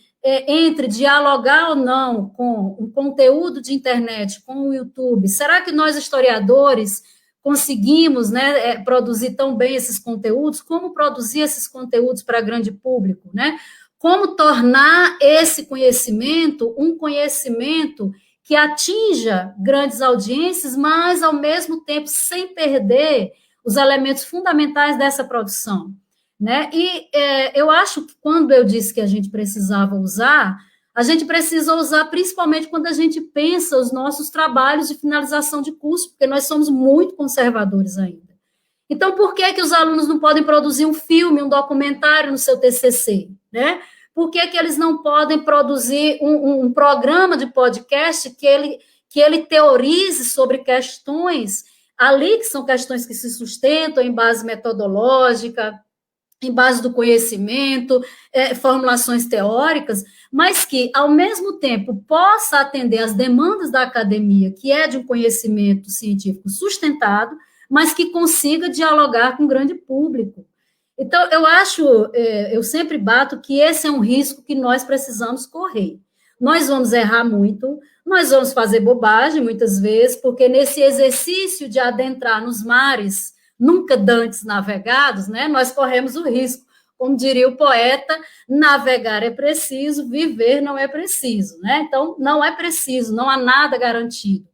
entre dialogar ou não com um conteúdo de internet, com o YouTube, será que nós, historiadores, conseguimos, né, produzir tão bem esses conteúdos? Como produzir esses conteúdos para grande público, né? Como tornar esse conhecimento um conhecimento que atinja grandes audiências, mas, ao mesmo tempo, sem perder os elementos fundamentais dessa produção, né? E eu acho que, quando eu disse que a gente precisava usar, a gente precisa usar principalmente quando a gente pensa os nossos trabalhos de finalização de curso, porque nós somos muito conservadores ainda. Então, por que os alunos não podem produzir um filme, um documentário no seu TCC, né? Por que eles não podem produzir um programa de podcast que ele teorize sobre questões ali, que são questões que se sustentam em base metodológica, em base do conhecimento, formulações teóricas, mas que, ao mesmo tempo, possa atender às demandas da academia, que é de um conhecimento científico sustentado, mas que consiga dialogar com o grande público. Então, eu sempre bato que esse é um risco que nós precisamos correr. Nós vamos errar muito, nós vamos fazer bobagem muitas vezes, porque nesse exercício de adentrar nos mares nunca dantes navegados, né, nós corremos o risco, como diria o poeta, navegar é preciso, viver não é preciso, né? Então, não é preciso, não há nada garantido.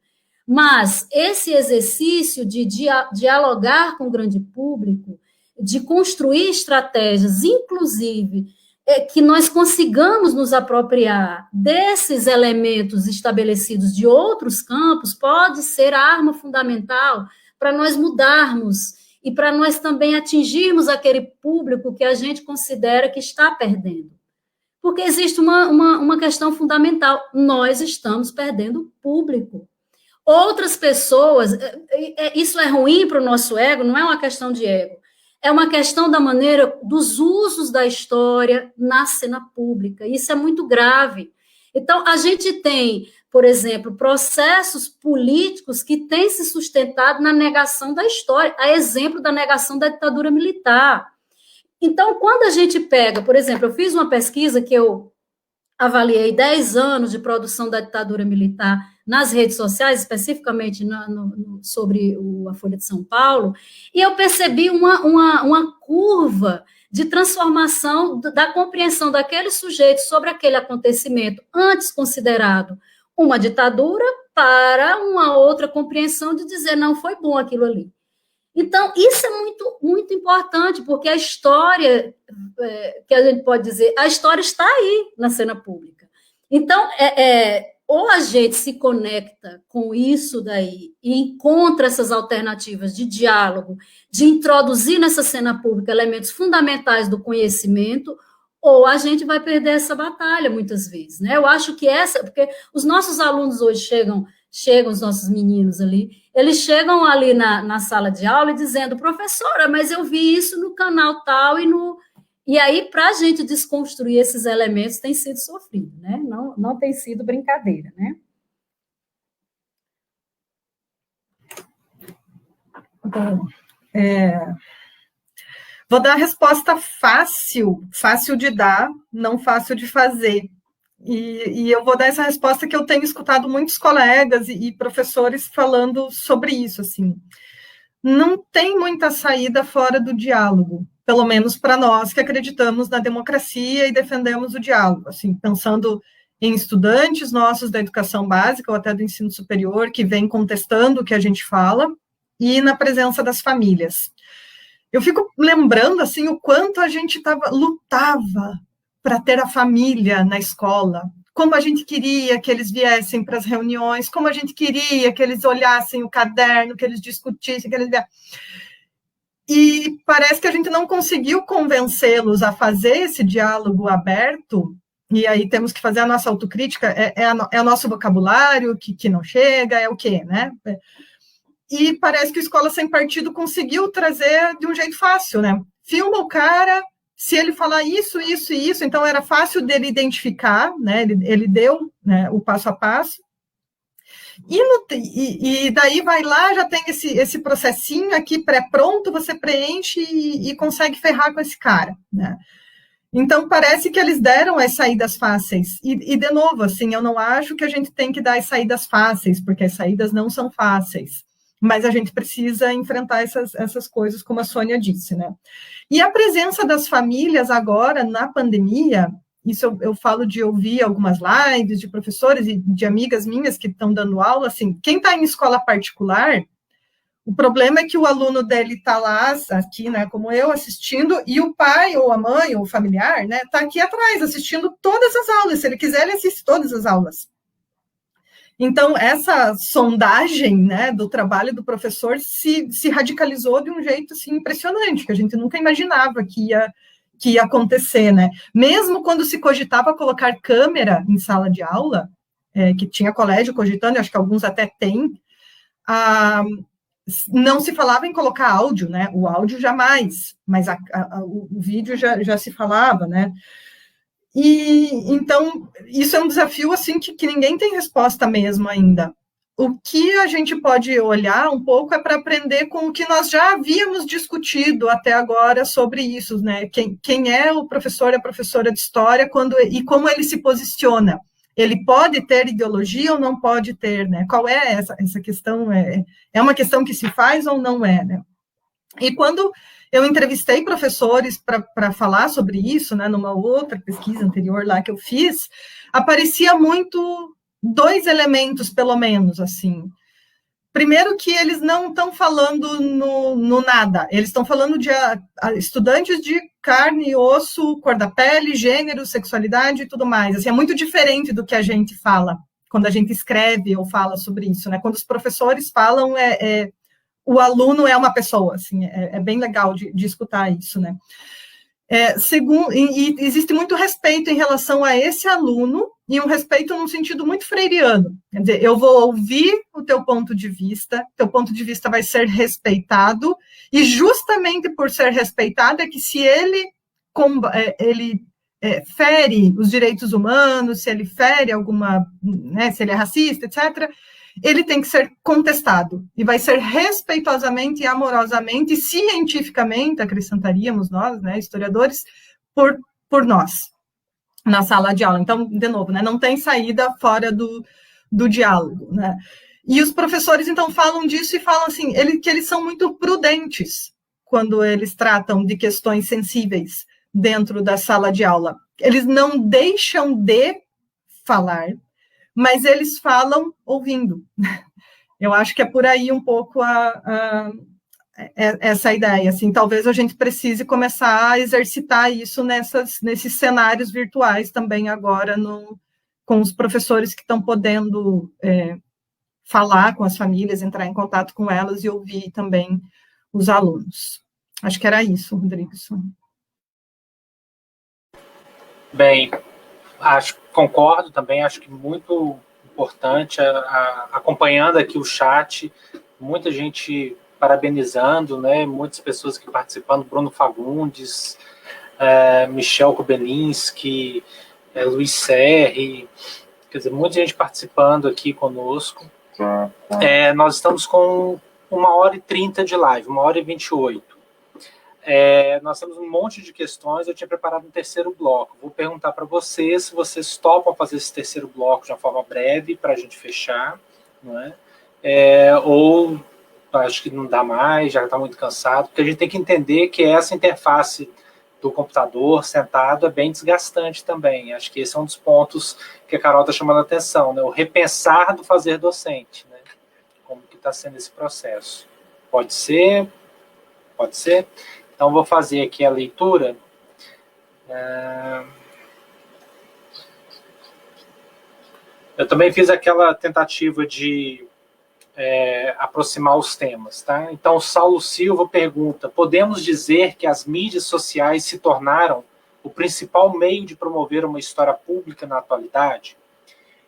Mas esse exercício de dialogar com o grande público, de construir estratégias, inclusive, que nós consigamos nos apropriar desses elementos estabelecidos de outros campos, pode ser a arma fundamental para nós mudarmos e para nós também atingirmos aquele público que a gente considera que está perdendo. Porque existe uma questão fundamental, nós estamos perdendo público. Outras pessoas, isso é ruim para o nosso ego, não é uma questão de ego, é uma questão da maneira dos usos da história na cena pública. Isso é muito grave. Então, a gente tem, por exemplo, processos políticos que têm se sustentado na negação da história, a exemplo da negação da ditadura militar. Então, quando a gente pega, por exemplo, eu fiz uma pesquisa que eu avaliei 10 anos de produção da ditadura militar nas redes sociais, especificamente sobre a Folha de São Paulo, e eu percebi uma curva de transformação da compreensão daquele sujeito sobre aquele acontecimento antes considerado uma ditadura para uma outra compreensão de dizer, não, foi bom aquilo ali. Então, isso é muito, muito importante, porque a história, que a gente pode dizer, a história está aí na cena pública. Então, ou a gente se conecta com isso daí e encontra essas alternativas de diálogo, de introduzir nessa cena pública elementos fundamentais do conhecimento, ou a gente vai perder essa batalha muitas vezes, né? Eu acho que porque os nossos alunos hoje chegam, os nossos meninos ali, eles chegam ali na sala de aula e dizendo, professora, mas eu vi isso no canal tal e aí, para a gente desconstruir esses elementos, tem sido sofrido, né? Não tem sido brincadeira, né? Bom, vou dar a resposta fácil de dar, não fácil de fazer. E eu vou dar essa resposta que eu tenho escutado muitos colegas e professores falando sobre isso, assim. Não tem muita saída fora do diálogo, pelo menos para nós que acreditamos na democracia e defendemos o diálogo, assim, pensando em estudantes nossos da educação básica ou até do ensino superior que vêm contestando o que a gente fala e na presença das famílias. Eu fico lembrando, assim, o quanto a gente lutava para ter a família na escola, como a gente queria que eles viessem para as reuniões, como a gente queria que eles olhassem o caderno, que eles discutissem, que eles... E parece que a gente não conseguiu convencê-los a fazer esse diálogo aberto, e aí temos que fazer a nossa autocrítica, é o nosso vocabulário que não chega, é o quê, né? E parece que a Escola Sem Partido conseguiu trazer de um jeito fácil, né? Filma o cara, se ele falar isso, isso e isso, então era fácil dele identificar, né? Ele deu, né, o passo a passo. E daí vai lá, já tem esse processinho aqui pré-pronto, você preenche e consegue ferrar com esse cara, né? Então, parece que eles deram as saídas fáceis. E, de novo, assim, eu não acho que a gente tem que dar as saídas fáceis, porque as saídas não são fáceis. Mas a gente precisa enfrentar essas coisas, como a Sônia disse, né? E a presença das famílias agora, na pandemia, isso eu falo de ouvir algumas lives de professores e de amigas minhas que estão dando aula, assim, quem está em escola particular, o problema é que o aluno dele está lá, aqui, né, como eu, assistindo, e o pai, ou a mãe, ou o familiar, né, está aqui atrás, assistindo todas as aulas. Se ele quiser, ele assiste todas as aulas. Então, essa sondagem, né, do trabalho do professor se radicalizou de um jeito, assim, impressionante, que a gente nunca imaginava que ia acontecer, né? Mesmo quando se cogitava colocar câmera em sala de aula, que tinha colégio cogitando, acho que alguns até têm, não se falava em colocar áudio, né? O áudio jamais, mas o vídeo já se falava, né? E então isso é um desafio assim que ninguém tem resposta mesmo ainda. O que a gente pode olhar um pouco é para aprender com o que nós já havíamos discutido até agora sobre isso, né? Quem é o professor e a professora de história e como ele se posiciona. Ele pode ter ideologia ou não pode ter, né? Qual é essa questão? É uma questão que se faz ou não é, né? E quando eu entrevistei professores para falar sobre isso, né, numa outra pesquisa anterior lá que eu fiz, aparecia muito 2 elementos, pelo menos, assim. Primeiro que eles não estão falando no nada, eles estão falando de estudantes de carne, osso, cor da pele, gênero, sexualidade e tudo mais. Assim, é muito diferente do que a gente fala quando a gente escreve ou fala sobre isso, né? Quando os professores falam, o aluno é uma pessoa, assim, é bem legal de escutar isso, né? Segundo, e existe muito respeito em relação a esse aluno, e um respeito num sentido muito freiriano. Quer dizer, eu vou ouvir o teu ponto de vista vai ser respeitado, e justamente por ser respeitado é que se ele fere os direitos humanos, se ele fere alguma, né, se ele é racista, etc., ele tem que ser contestado, e vai ser respeitosamente e amorosamente, e cientificamente, acrescentaríamos nós, né, historiadores, por nós, na sala de aula. Então, de novo, né, não tem saída fora do diálogo, né. E os professores, então, falam disso e falam assim, que eles são muito prudentes quando eles tratam de questões sensíveis dentro da sala de aula. Eles não deixam de falar, mas eles falam ouvindo. Eu acho que é por aí um pouco essa ideia. Assim, talvez a gente precise começar a exercitar isso nesses cenários virtuais também agora, com os professores que estão podendo falar com as famílias, entrar em contato com elas e ouvir também os alunos. Acho que era isso, Rodrigo. Bem, concordo também, acho que muito importante, acompanhando aqui o chat, muita gente parabenizando, né, muitas pessoas aqui participando, Bruno Fagundes, Michel Kubelinski, Luiz Serri, quer dizer, muita gente participando aqui conosco. Nós estamos com 1h30 de live, 1h28. Nós temos um monte de questões, eu tinha preparado um terceiro bloco. Vou perguntar para vocês se vocês topam fazer esse terceiro bloco de uma forma breve para a gente fechar, não é? Ou acho que não dá mais, já está muito cansado, porque a gente tem que entender que essa interface do computador sentado é bem desgastante também. Acho que esse é um dos pontos que a Carol está chamando a atenção, né? O repensar do fazer docente, né? Como que está sendo esse processo. Pode ser? Pode ser? Então, vou fazer aqui a leitura. Eu também fiz aquela tentativa de aproximar os temas, tá? Então, Saulo Silva pergunta: podemos dizer que as mídias sociais se tornaram o principal meio de promover uma história pública na atualidade?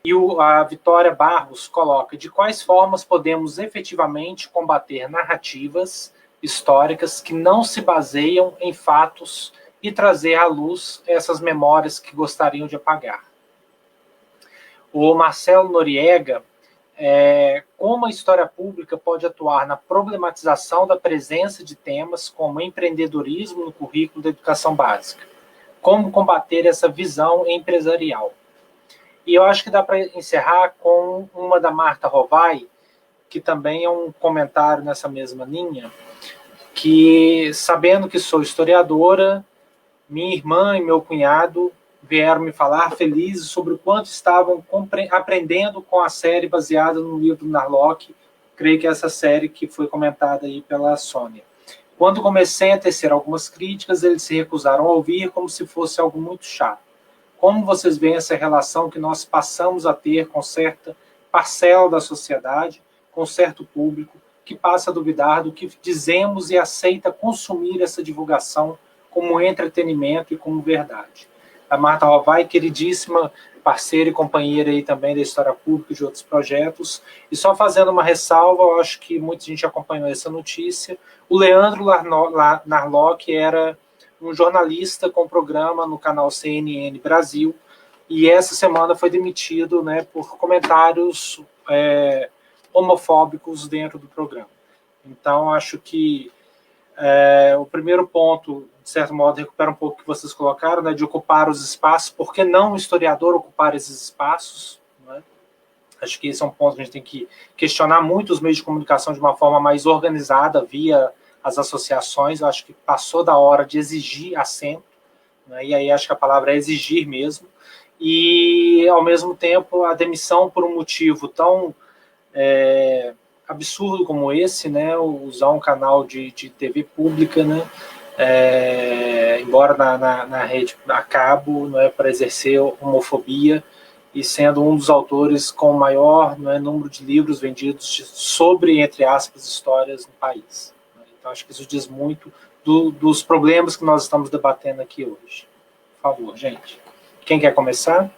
E a Vitória Barros coloca: de quais formas podemos efetivamente combater narrativas históricas que não se baseiam em fatos e trazer à luz essas memórias que gostariam de apagar? O Marcelo Noriega: como a história pública pode atuar na problematização da presença de temas como empreendedorismo no currículo da educação básica? Como combater essa visão empresarial? E eu acho que dá para encerrar com uma da Marta Rovai, que também é um comentário nessa mesma linha, que, sabendo que sou historiadora, minha irmã e meu cunhado vieram me falar felizes sobre o quanto estavam aprendendo com a série baseada no livro do Narlock, creio que é essa série que foi comentada aí pela Sônia. Quando comecei a tecer algumas críticas, eles se recusaram a ouvir como se fosse algo muito chato. Como vocês veem essa relação que nós passamos a ter com certa parcela da sociedade, com certo público, que passa a duvidar do que dizemos e aceita consumir essa divulgação como entretenimento e como verdade? A Marta Rovai, queridíssima parceira e companheira aí também da História Pública e de outros projetos. E só fazendo uma ressalva, eu acho que muita gente acompanhou essa notícia, o Leandro Narlock era um jornalista com programa no canal CNN Brasil, e essa semana foi demitido, né, por comentários homofóbicos dentro do programa. Então, acho que o primeiro ponto, de certo modo, recupera um pouco o que vocês colocaram, né, de ocupar os espaços. Por que não o historiador ocupar esses espaços? Né? Acho que esse é um ponto que a gente tem que questionar muito os meios de comunicação de uma forma mais organizada, via as associações. Eu acho que passou da hora de exigir assento, né? E aí acho que a palavra é exigir mesmo, e ao mesmo tempo a demissão por um motivo tão absurdo como esse, né? Usar um canal de TV pública, né? Embora na rede a cabo, não é, para exercer homofobia, e sendo um dos autores com o maior, não é, número de livros vendidos sobre, entre aspas, histórias no país. Então, acho que isso diz muito dos problemas que nós estamos debatendo aqui hoje. Por favor, gente. Quem quer começar?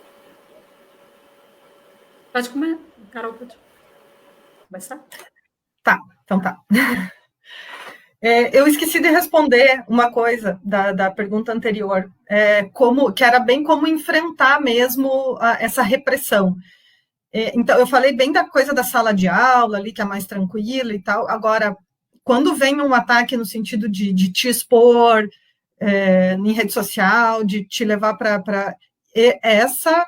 Pode comer, Carol, pode começar? Tá, então tá. Eu esqueci de responder uma coisa da pergunta anterior, que era bem como enfrentar mesmo essa repressão. Então, eu falei bem da coisa da sala de aula ali, que é mais tranquila e tal. Agora, quando vem um ataque no sentido de te expor em rede social, de te levar para... Essa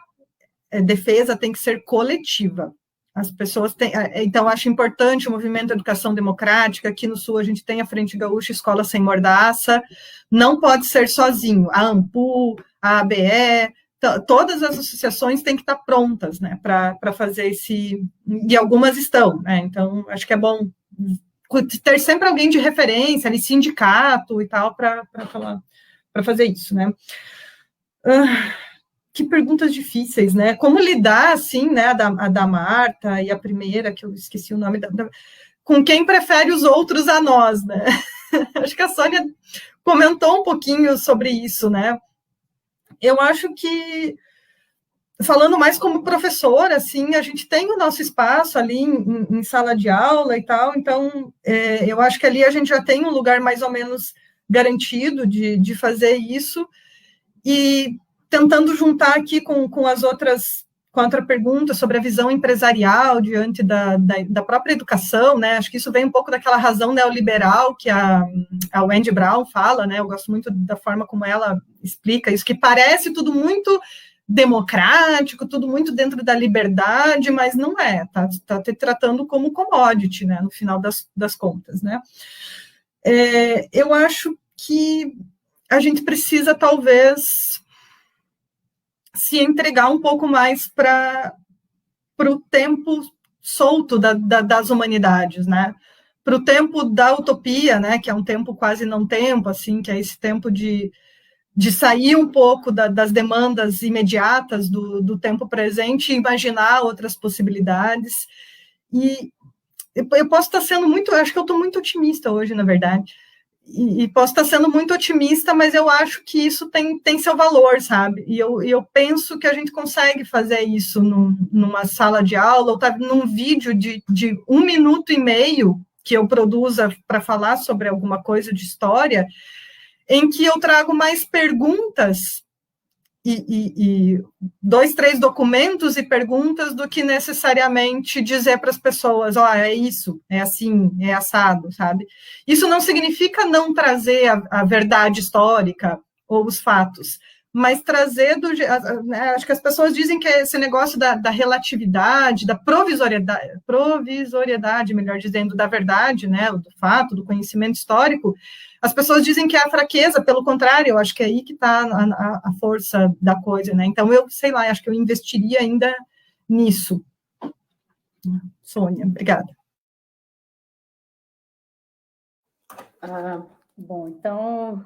defesa tem que ser coletiva. As pessoas têm... Então, acho importante o movimento Educação Democrática. Aqui no Sul, a gente tem a Frente Gaúcha Escola Sem Mordaça. Não pode ser sozinho. A AMPU, a ABE... Todas as associações têm que estar prontas, né, para fazer esse... E algumas estão, né? Então, acho que é bom ter sempre alguém de referência, ali, sindicato e tal, para fazer isso, né? Que perguntas difíceis, né? Como lidar, assim, né, a da Marta e a primeira, que eu esqueci o nome, com quem prefere os outros a nós, né? Acho que a Sônia comentou um pouquinho sobre isso, né? Eu acho que, falando mais como professora, assim, a gente tem o nosso espaço ali em sala de aula e tal, então eu acho que ali a gente já tem um lugar mais ou menos garantido de fazer isso, e tentando juntar aqui com as outras, com a outra pergunta sobre a visão empresarial diante da própria educação, né? Acho que isso vem um pouco daquela razão neoliberal que a Wendy Brown fala, né? Eu gosto muito da forma como ela explica isso, que parece tudo muito democrático, tudo muito dentro da liberdade, mas não é, tá te tratando como commodity, né? No final das contas, né? Eu acho que a gente precisa, talvez, se entregar um pouco mais para o tempo solto das humanidades, né? Para o tempo da utopia, né? Que é um tempo quase não tempo, assim, que é esse tempo de sair um pouco das demandas imediatas do tempo presente e imaginar outras possibilidades. E eu posso estar sendo muito, acho que eu estou muito otimista hoje, na verdade, e posso estar sendo muito otimista, mas eu acho que isso tem seu valor, sabe? E eu penso que a gente consegue fazer isso numa sala de aula, ou tá num vídeo de 1,5 minutos que eu produza para falar sobre alguma coisa de história, em que eu trago mais perguntas e 2, 3 documentos e perguntas do que necessariamente dizer para as pessoas, é isso, é assim, é assado, sabe? Isso não significa não trazer a verdade histórica ou os fatos, mas trazer acho que as pessoas dizem que esse negócio da relatividade, da provisoriedade, melhor dizendo, da verdade, né, do fato, do conhecimento histórico, as pessoas dizem que é a fraqueza, pelo contrário, eu acho que é aí que está a força da coisa, né? Então, eu sei lá, acho que eu investiria ainda nisso. Sônia, obrigada. Bom, então,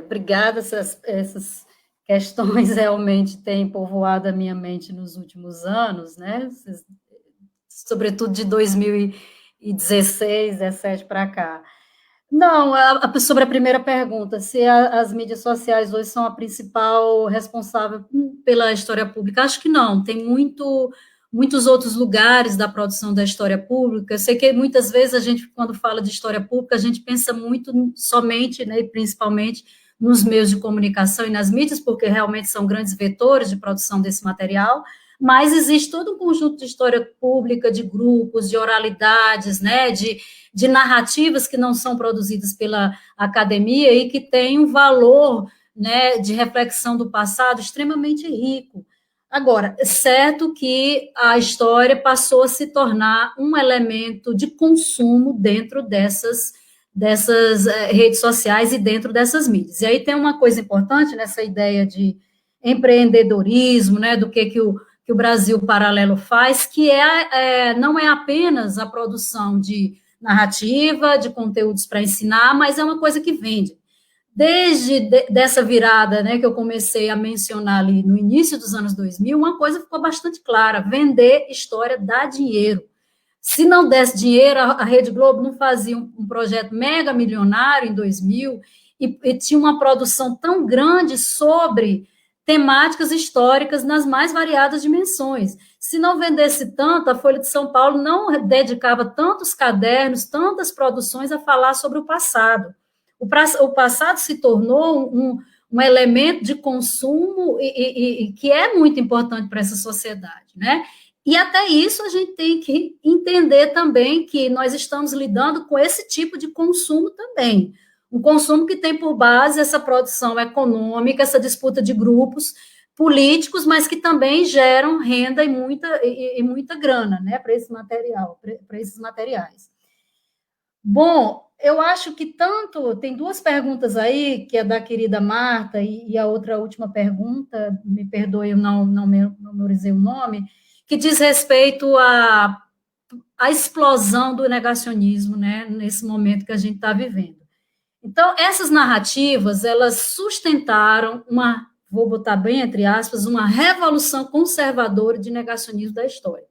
obrigada, essas questões realmente têm povoado a minha mente nos últimos anos, né? Sobretudo de 2016, 2017 para cá. Não, sobre a primeira pergunta, se as mídias sociais hoje são a principal responsável pela história pública, acho que não, tem muitos outros lugares da produção da história pública. Eu sei que muitas vezes a gente, quando fala de história pública, a gente pensa muito somente, né, e principalmente nos meios de comunicação e nas mídias, porque realmente são grandes vetores de produção desse material, mas existe todo um conjunto de história pública, de grupos, de oralidades, né, de narrativas que não são produzidas pela academia e que têm um valor, né, de reflexão do passado extremamente rico. Agora, é certo que a história passou a se tornar um elemento de consumo dentro dessas redes sociais e dentro dessas mídias. E aí tem uma coisa importante nessa ideia de empreendedorismo, né, do que o Brasil Paralelo faz, que não é apenas a produção de narrativa, de conteúdos para ensinar, mas é uma coisa que vende. Desde dessa virada, né, que eu comecei a mencionar ali no início dos anos 2000, uma coisa ficou bastante clara: vender história dá dinheiro. Se não desse dinheiro, a Rede Globo não fazia um projeto mega milionário em 2000 e tinha uma produção tão grande sobre temáticas históricas nas mais variadas dimensões. Se não vendesse tanto, a Folha de São Paulo não dedicava tantos cadernos, tantas produções a falar sobre o passado. O passado se tornou um elemento de consumo e que é muito importante para essa sociedade, né? E até isso a gente tem que entender também que nós estamos lidando com esse tipo de consumo também. Um consumo que tem por base essa produção econômica, essa disputa de grupos políticos, mas que também geram renda e muita grana, né, para esse material, para esses materiais. Bom, eu acho que tem duas perguntas aí, que é da querida Marta, e a outra última pergunta, me perdoe, eu não memorizei o nome, que diz respeito à explosão do negacionismo, né, nesse momento que a gente está vivendo. Então, essas narrativas, elas sustentaram vou botar bem entre aspas, uma revolução conservadora de negacionismo da história.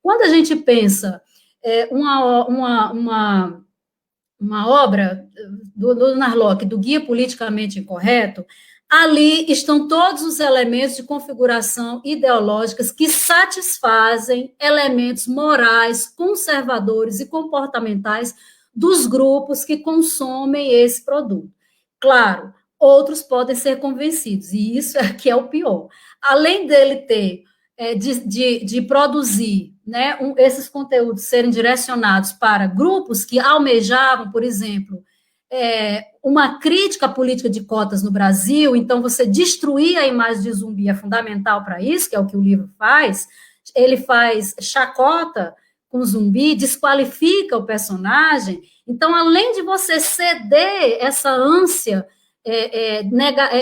Quando a gente pensa uma obra do Narlock, do Guia Politicamente Incorreto, ali estão todos os elementos de configuração ideológicas que satisfazem elementos morais, conservadores e comportamentais dos grupos que consomem esse produto. Claro, outros podem ser convencidos, e isso aqui é o pior. Além dele ter, de produzir, né, esses conteúdos serem direcionados para grupos que almejavam, por exemplo, uma crítica à política de cotas no Brasil, então você destruir a imagem de zumbi é fundamental para isso, que é o que o livro faz. Ele faz chacota com zumbi, desqualifica o personagem. Então, além de você ceder essa ânsia,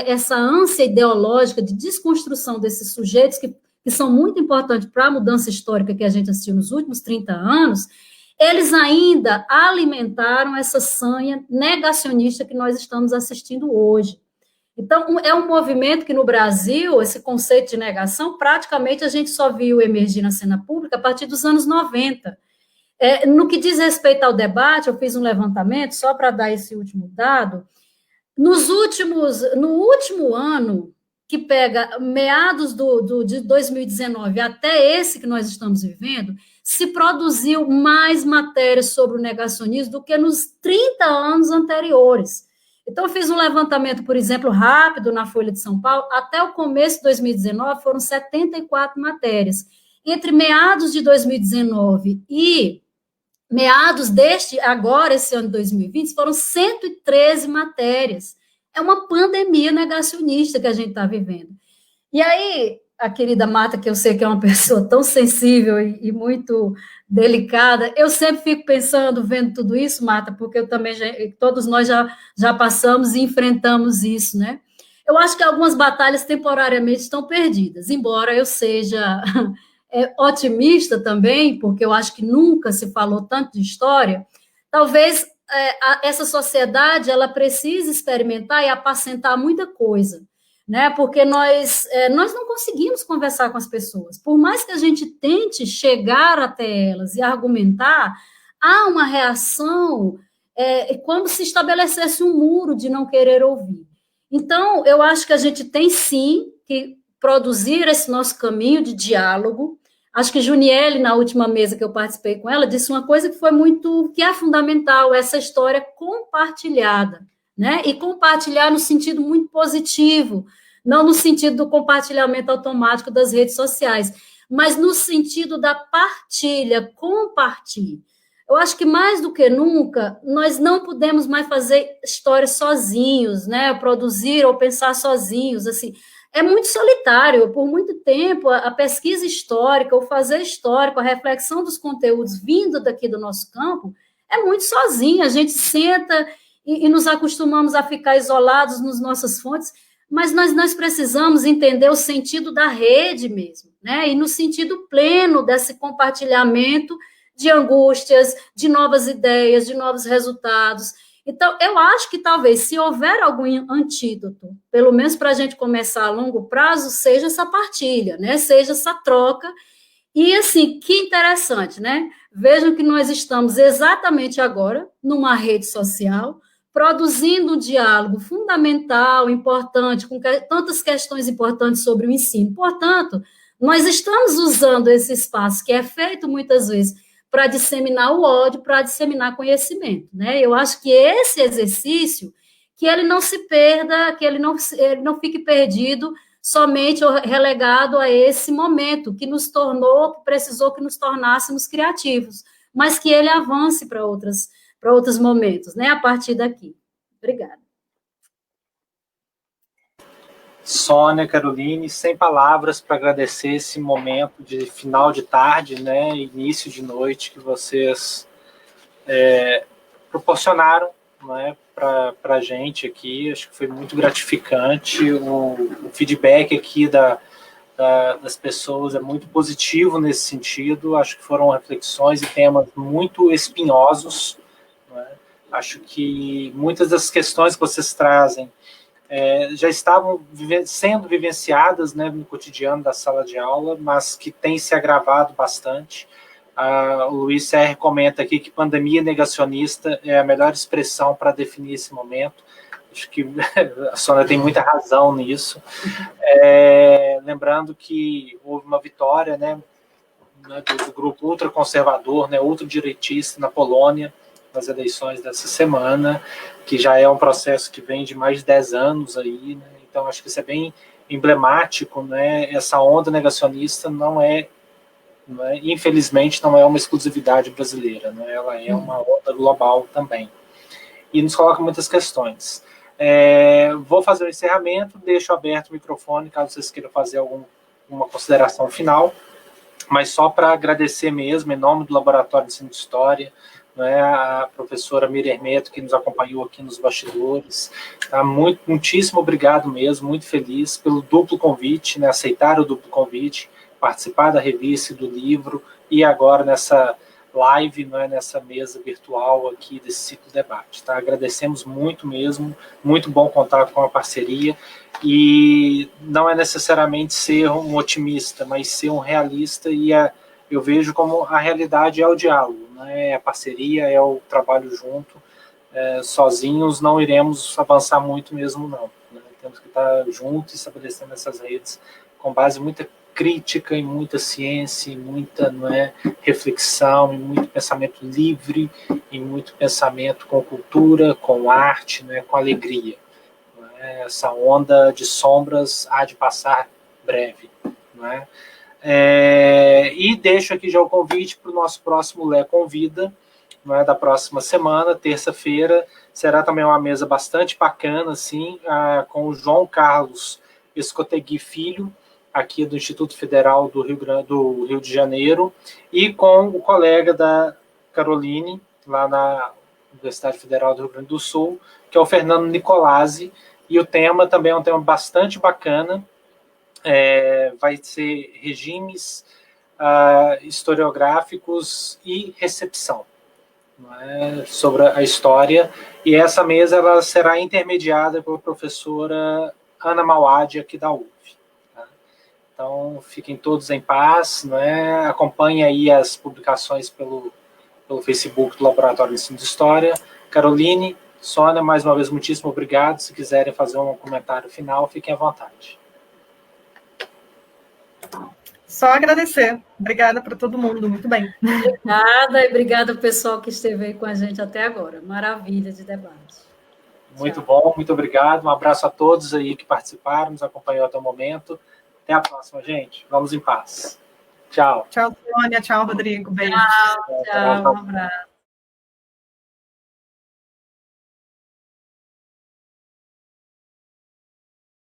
essa ânsia ideológica de desconstrução desses sujeitos que são muito importantes para a mudança histórica que a gente assistiu nos últimos 30 anos, eles ainda alimentaram essa sanha negacionista que nós estamos assistindo hoje. Então, é um movimento que no Brasil, esse conceito de negação, praticamente a gente só viu emergir na cena pública a partir dos anos 90. No que diz respeito ao debate, eu fiz um levantamento, só para dar esse último dado, no último ano, que pega meados de 2019 até esse que nós estamos vivendo, se produziu mais matérias sobre o negacionismo do que nos 30 anos anteriores. Então, eu fiz um levantamento, por exemplo, rápido na Folha de São Paulo, até o começo de 2019 foram 74 matérias. Entre meados de 2019 e meados esse ano de 2020, foram 113 matérias. É uma pandemia negacionista que a gente está vivendo. E aí, a querida Marta, que eu sei que é uma pessoa tão sensível e muito delicada, eu sempre fico pensando, vendo tudo isso, Marta, porque eu também, todos nós já passamos e enfrentamos isso, né? Eu acho que algumas batalhas temporariamente estão perdidas, embora eu seja otimista também, porque eu acho que nunca se falou tanto de história, talvez essa sociedade ela precisa experimentar e apacentar muita coisa, né? Porque nós não conseguimos conversar com as pessoas. Por mais que a gente tente chegar até elas e argumentar, há uma reação como se estabelecesse um muro de não querer ouvir. Então, eu acho que a gente tem, sim, que produzir esse nosso caminho de diálogo. Acho que Juniele, na última mesa que eu participei com ela, disse uma coisa que é fundamental, essa história compartilhada, né? E compartilhar no sentido muito positivo, não no sentido do compartilhamento automático das redes sociais, mas no sentido da partilha, compartilhe. Eu acho que mais do que nunca, nós não podemos mais fazer histórias sozinhos, né? Produzir ou pensar sozinhos, assim. É muito solitário, por muito tempo, a pesquisa histórica, o fazer histórico, a reflexão dos conteúdos vindo daqui do nosso campo, é muito sozinha, a gente senta e nos acostumamos a ficar isolados nas nossas fontes, mas nós precisamos entender o sentido da rede mesmo, né? E no sentido pleno desse compartilhamento de angústias, de novas ideias, de novos resultados. Então, eu acho que talvez, se houver algum antídoto, pelo menos para a gente começar a longo prazo, seja essa partilha, né? Seja essa troca. E, assim, que interessante, né? Vejam que nós estamos exatamente agora numa rede social, produzindo um diálogo fundamental, importante, com tantas questões importantes sobre o ensino. Portanto, nós estamos usando esse espaço, que é feito muitas vezes para disseminar o ódio, para disseminar conhecimento, né? Eu acho que esse exercício, que ele não se perda, que ele não fique perdido somente ou relegado a esse momento que nos tornou, que precisou que nos tornássemos criativos, mas que ele avance para outros momentos, né? A partir daqui. Obrigada. Sônia, Caroline, sem palavras para agradecer esse momento de final de tarde, né, início de noite que vocês proporcionaram, né, para a gente aqui. Acho que foi muito gratificante. O feedback aqui das pessoas é muito positivo nesse sentido. Acho que foram reflexões e temas muito espinhosos, né? Acho que muitas das questões que vocês trazem já estavam sendo vivenciadas, né, no cotidiano da sala de aula, mas que tem se agravado bastante. O Luiz Serre comenta aqui que pandemia negacionista é a melhor expressão para definir esse momento. Acho que a Sônia tem muita razão nisso. Lembrando que houve uma vitória, né, do grupo ultraconservador, né, ultradireitista na Polônia, nas eleições dessa semana, que já é um processo que vem de mais de 10 anos aí, né? Então acho que isso é bem emblemático, né? Essa onda negacionista infelizmente não é uma exclusividade brasileira, né? Ela é uma onda global também, e nos coloca muitas questões. Vou fazer o encerramento, deixo aberto o microfone caso vocês queiram fazer alguma consideração final, mas só para agradecer mesmo, em nome do Laboratório de Ensino de História, né, a professora Miriam Hermeto, que nos acompanhou aqui nos bastidores. Tá? Muitíssimo obrigado mesmo, muito feliz pelo duplo convite, né, aceitar o duplo convite, participar da revista e do livro, e agora nessa live, né, nessa mesa virtual aqui desse ciclo debate. Tá? Agradecemos muito mesmo, muito bom contar com a parceria, e não é necessariamente ser um otimista, mas ser um realista e eu vejo como a realidade é o diálogo, né? É a parceria, é o trabalho junto. Sozinhos não iremos avançar muito mesmo, não. Né? Temos que estar juntos, estabelecendo essas redes com base em muita crítica, em muita ciência, em muita reflexão, em muito pensamento livre, em muito pensamento com cultura, com arte, com alegria. Essa onda de sombras há de passar breve. E deixo aqui já o convite para o nosso próximo Lé Convida, da próxima semana, terça-feira. Será também uma mesa bastante bacana, assim, com o João Carlos Escotegui Filho, aqui do Instituto Federal do Rio de Janeiro, e com o colega da Caroline, lá na Universidade Federal do Rio Grande do Sul, que é o Fernando Nicolazzi, e o tema também é um tema bastante bacana, vai ser regimes historiográficos e recepção, sobre a história, e essa mesa ela será intermediada pela professora Ana Mauad, aqui da UF. Tá? Então, fiquem todos em paz, acompanhem aí as publicações pelo Facebook do Laboratório de Ensino de História. Caroline, Sônia, mais uma vez, muitíssimo obrigado. Se quiserem fazer um comentário final, fiquem à vontade. Só agradecer. Obrigada para todo mundo, muito bem. Obrigada, e obrigada ao pessoal que esteve aí com a gente até agora. Maravilha de debate. Muito bom, muito obrigado. Um abraço a todos aí que participaram, nos acompanhou até o momento. Até a próxima, gente. Vamos em paz. Tchau. Tchau, Sônia. Tchau, Rodrigo. Beijo. Tchau, um abraço.